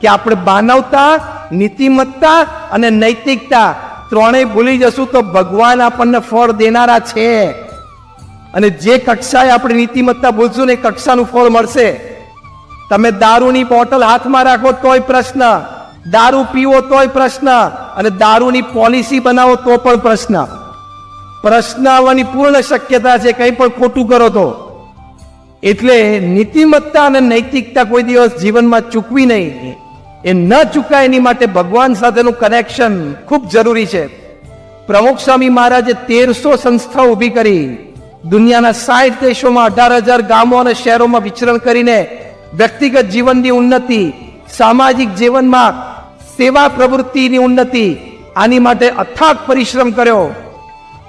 કે આપણે માનવતા, નીતિમત્તા અને નૈતિકતા ત્રણેય ભૂલી જશું તો ભગવાન આપણને ફળ દેનારા છે, અને જે કક્ષાએ આપણે નીતિમત્તા ભૂલશું ને એ કક્ષાનું ફળ મળશે. તમે દારૂની બોટલ હાથમાં રાખો તોય પ્રશ્ન, દારૂ પીવો તોય પ્રશ્ન, અને દારૂની પોલિસી બનાવો તો પણ પ્રશ્ન. પ્રશ્ન આવવાની પૂર્ણ શક્યતા છે કંઈ પણ ખોટું કરો તો. એટલે નીતિમત્તા અને નૈતિકતા કોઈ દિવસ જીવનમાં ચૂકવી નહીં. એ ન ચૂકાય એની માટે ભગવાન સાથેનું કનેક્શન ખૂબ જરૂરી છે. પ્રમુખ સ્વામી મહારાજે 1300 સંસ્થાઓ ઊભી કરી. દુનિયાના 60 દેશોમાં 18,000 ગામો અને શહેરોમાં વિચરણ કરીને વ્યક્તિગત જીવનની ઉન્નતિ, સામાજિક જીવનમાં સેવા પ્રવૃત્તિની ઉન્નતિ, આની માટે અથાગ પરિશ્રમ કર્યો.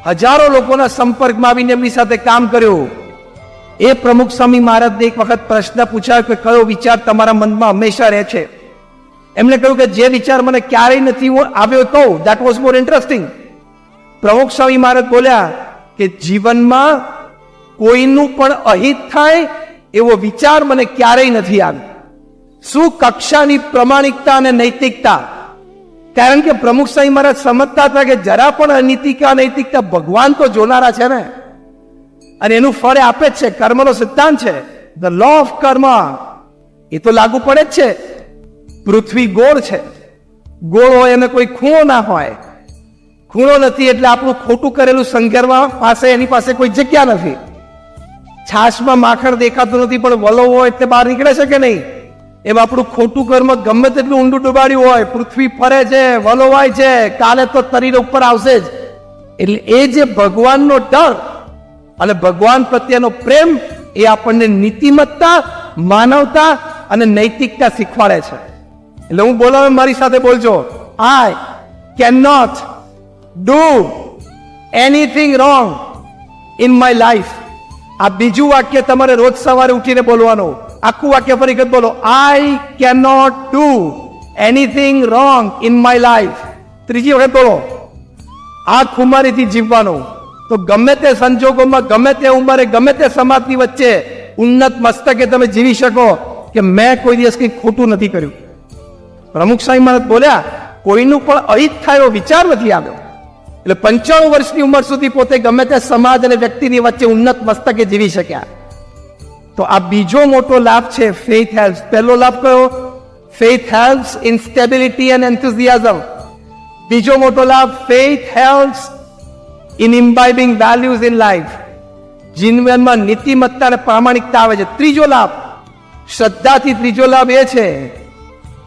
હજારો લોકોના સંપર્કમાં આવીને એમની સાથે કામ કર્યું. એ પ્રમુખ સ્વામી મહારાજને એક વખત પ્રશ્ન પૂછાયો કે કયો વિચાર તમારા મનમાં હંમેશા રહે છે? એમણે કહ્યું કે જે વિચાર મને ક્યારેય નથી આવ્યો કહું, ધેટ વોઝ મોર ઇન્ટરેસ્ટિંગ. પ્રમુખ સ્વામી મહારાજ બોલ્યા કે જીવનમાં કોઈનું પણ અહિત થાય એવો વિચાર મને ક્યારેય નથી આવ્યો. શું કક્ષાની પ્રમાણિકતા અને નૈતિકતા! કારણ કે પ્રમુખ સ્વામી મહારાજ સમજતા હતા કે જરા પણ અનૈતિકતા નૈતિકતા ભગવાન તો જોનારા છે ને, અને એનું ફળ આપે જ છે. કર્મનો સિદ્ધાંત છે, ધ લો ઓફ કર્મ, એ તો લાગુ પડે જ છે. પૃથ્વી ગોળ છે, ગોળ હોય અને કોઈ ખૂણો ના હોય. ખૂણો નથી એટલે આપણું ખોટું કરેલું સંઘેરવા પાસે એની પાસે કોઈ જગ્યા નથી. છાશમાં માખણ દેખાતું નથી પણ વલોવો હોય એટલે બહાર નીકળે છે કે નહીં? એમ આપણું ખોટું કર્મ ગમે તેટલું ઊંડું ડૂબાડ્યું હોય, પૃથ્વી ફરે છે, વલોવાય છે, કાલે તો તરીને ઉપર આવશે જ. એટલે એ જે ભગવાનનો ડર અને ભગવાન પ્રત્યેનો પ્રેમ એ આપણને નીતિમત્તા, માનવતા અને નૈતિકતા શીખવાડે છે. એટલે હું બોલાવે મારી સાથે બોલજો, I can not do anything wrong in my life. આ બીજું વાક્ય તમારે રોજ સવારે ઉઠીને બોલવાનું. આખું વાક્ય ફરી વખત બોલો, I can not do anything wrong in my life. ત્રીજી વખત બોલો, આ ખુમારીથી જીવવાનું. તો ગમે તે સંજોગોમાં, ગમે તે ઉંમરે, ગમે તે સમાજની વચ્ચે ઉન્નત મસ્તકે તમે જીવી શકો કે મેં કોઈ દિવસ કંઈ ખોટું નથી કર્યું. પ્રમુખ સ્વામી મહારાજ બોલ્યા, કોઈનું પણ અહિત થાય એવો વિચાર નથી આવ્યો. એટલે 95 વર્ષની ઉંમર સુધી પોતે ગમે તે સમાજ અને વ્યક્તિની વચ્ચે ઉન્નત મસ્તકે જીવી શક્યા. તો આ બીજો મોટો લાભ છે ફેથ હેલ્પ્સ. પહેલો લાભ કયો? Faith helps in stability and enthusiasm. બીજો મોટો લાભ, faith helps in imbibing values in life. જીવનમાં નીતિમત્તા અને પ્રામાણિકતા આવે છે. ત્રીજો લાભ, શ્રદ્ધાથી ત્રીજો લાભ એ છે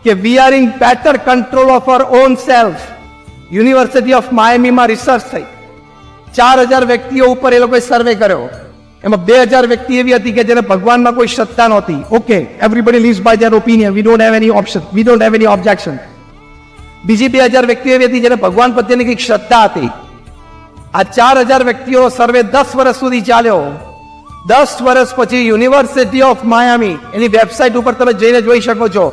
કે we are in better control of our own self. University of માયામીમાં રિસર્ચ થઈ. 4000 વ્યક્તિઓ ઉપર એ લોકોએ સર્વે કર્યો. એમાં 2000 વ્યક્તિ એવી હતી કે જેને ભગવાનમાં કોઈ શ્રદ્ધા નહોતી. Okay, everybody lives by their opinion, we don't have any option, we don't have any objection. બીજી 2000 વ્યક્તિઓ એવી હતી જેને ભગવાન પ્રત્યેની કંઈક શ્રદ્ધા હતી. આ 4000 વ્યક્તિઓ સર્વે 10 વર્ષ સુધી ચાલ્યો. 10 વર્ષ પછી university of Miami any website ઉપર તમે જઈને જોઈ શકો છો,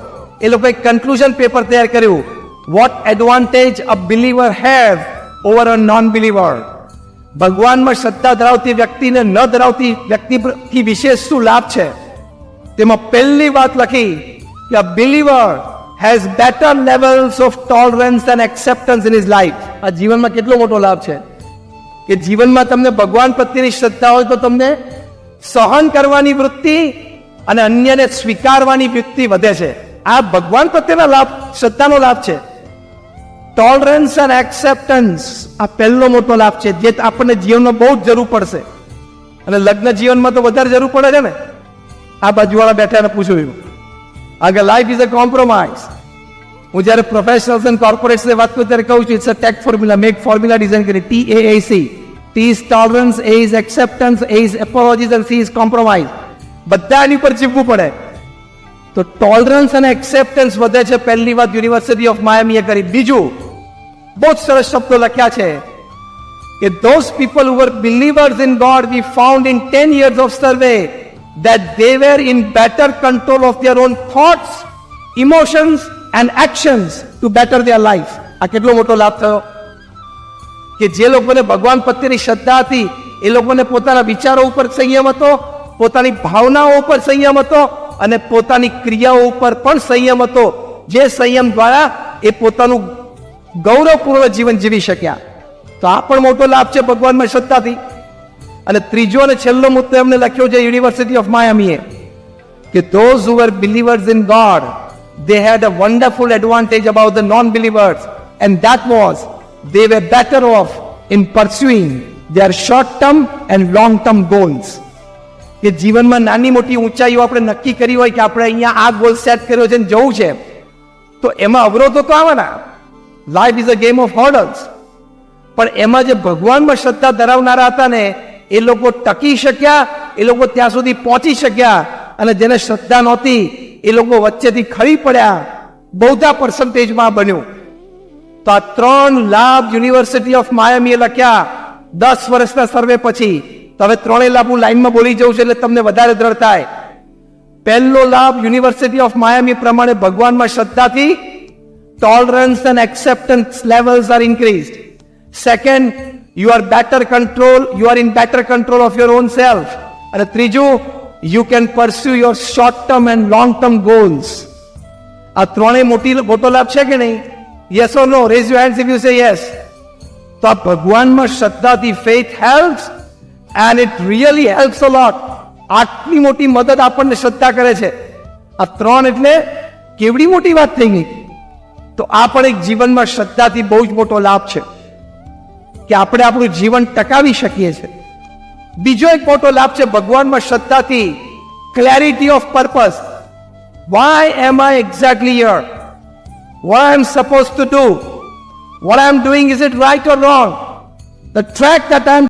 એ લોકોએ કન્ક્લુઝન પેપર તૈયાર કર્યું. What advantage a believer have over a non believer. ભગવાનમાં શ્રદ્ધા ધરાવતી વ્યક્તિને ન ધરાવતી વ્યક્તિથી વિશેષ શું લાભ છે? તેમાં પહેલી વાત લખી કે a believer has better levels of tolerance and acceptance in his life. આ જીવનમાં કેટલો મોટો લાભ છે કે જીવનમાં તમને ભગવાન પ્રત્યેની શ્રદ્ધા હોય તો તમને સહન કરવાની વૃત્તિ અને અન્યને સ્વીકારવાની વૃત્તિ વધે છે. આ ભગવાન પ્રત્યેના લાભ, શ્રદ્ધાનો લાભ છે. ટોલરન્સ એન્ડ એક્સેપ્ટન્સ આ પહેલો મોટો લાભ છે જે આપણને જીવનમાં બહુ જ જરૂર પડશે. અને લગ્ન જીવનમાં તો વધારે જરૂર પડે છે ને. આ બાજુવાળા બેઠા એને પૂછ્યું, આગળ લાઈફ ઇઝ અ કોમ્પ્રોમાઇઝ. હું જ્યારે પ્રોફેશનલ્સ એન્ડ કોર્પોરેટ્સ વાત કરું ત્યારે કહું છું, it's a take formula, make formula design કરી. TAAC. T is tolerance, A is acceptance, A is apologies and C is compromise. બધા એની પર જીવવું પડે. તો ટોલરન્સ અને એક્સેપ્ટન્સ વધે છે. પહેલી વાત યુનિવર્સિટી ઓફ માયામીએ કરી. બીજું, બહુ જ સરસ શબ્દો લખ્યા છે કે those people who were believers in God, we found in 10 years of survey that they were in better control of their own thoughts, emotions and actions to better their life. આ કેટલો મોટો લાભ થયો કે જે લોકોને ભગવાન પ્રત્યેની શ્રદ્ધા હતી એ લોકોને પોતાના વિચારો ઉપર સંયમ હતો, પોતાની ભાવનાઓ ઉપર સંયમ હતો અને પોતાની ક્રિયાઓ ઉપર પણ સંયમ હતો. જે સંયમ દ્વારા એ પોતાનું ગૌરવપૂર્ણ જીવન જીવી શક્યા. તો આ પણ મોટો લાભ છે ભગવાનમાં શ્રદ્ધાથી. અને ત્રીજો અને છેલ્લો મુદ્દો એમને લખ્યો છે યુનિવર્સિટી ઓફ માયામીએ કે those who were believers in God, they had a wonderful advantage about the non-believers, and that was they were better off in pursuing their short-term and long-term goals. કે જીવનમાં નાની મોટી ઊંચાઈઓ આપણે નક્કી કરી હોય કે આપણે અહીંયા આ ગોલ સેટ કર્યો છે જવું છે, તો એમાં અવરોધો તો આવવાના. Life is a game of hurdles. પણ એમાં જે ભગવાનમાં શ્રદ્ધા ધરાવનારા હતા ને એ લોકો ટકી શક્યા, એ લોકો ત્યાં સુધી પહોંચી શક્યા. અને જેને શ્રદ્ધા નહોતી એ લોકો વચ્ચેથી ખરી પડ્યા. બહુધા પર્સન્ટેજમાં બન્યું. તો આ 3 લાભ યુનિવર્સિટી ઓફ માયામીએ લખ્યા 10 વર્ષના સર્વે પછી. તો હવે 3 લાભ હું લાઈનમાં બોલી જઉં છું એટલે તમને વધારે દ્રઢ થાય. પહેલો લાભ યુનિવર્સિટી ઓફ માયામી પ્રમાણે ભગવાનમાં શ્રદ્ધાથી tolerance and acceptance levels are increased. Second, you are in better control of your own self. And ત્રીજું, you can pursue your short term and long term goals. આ ત્રણેય મોટો લાભ છે કે નહીં? Yes or no? Raise your hands if you say yes. તો આ ભગવાનમાં શ્રદ્ધાથી faith helps and it really helps a lot. આટલી મોટી મદદ આપણને શ્રદ્ધા કરે છે. આ 3 એટલે કેવડી મોટી વાત થઈ ગઈ. તો આ પણ એક જીવનમાં શ્રદ્ધાથી બહુ જ મોટો લાભ છે. કે આપણે આપણું જીવન ટકાવી શકીએ છીએ. બીજો એક મોટો લાભ છે ભગવાનમાં શ્રદ્ધાથી clarity of purpose. Why am I exactly here? what I am supposed to do, what I am doing, is it right or wrong? The track that I am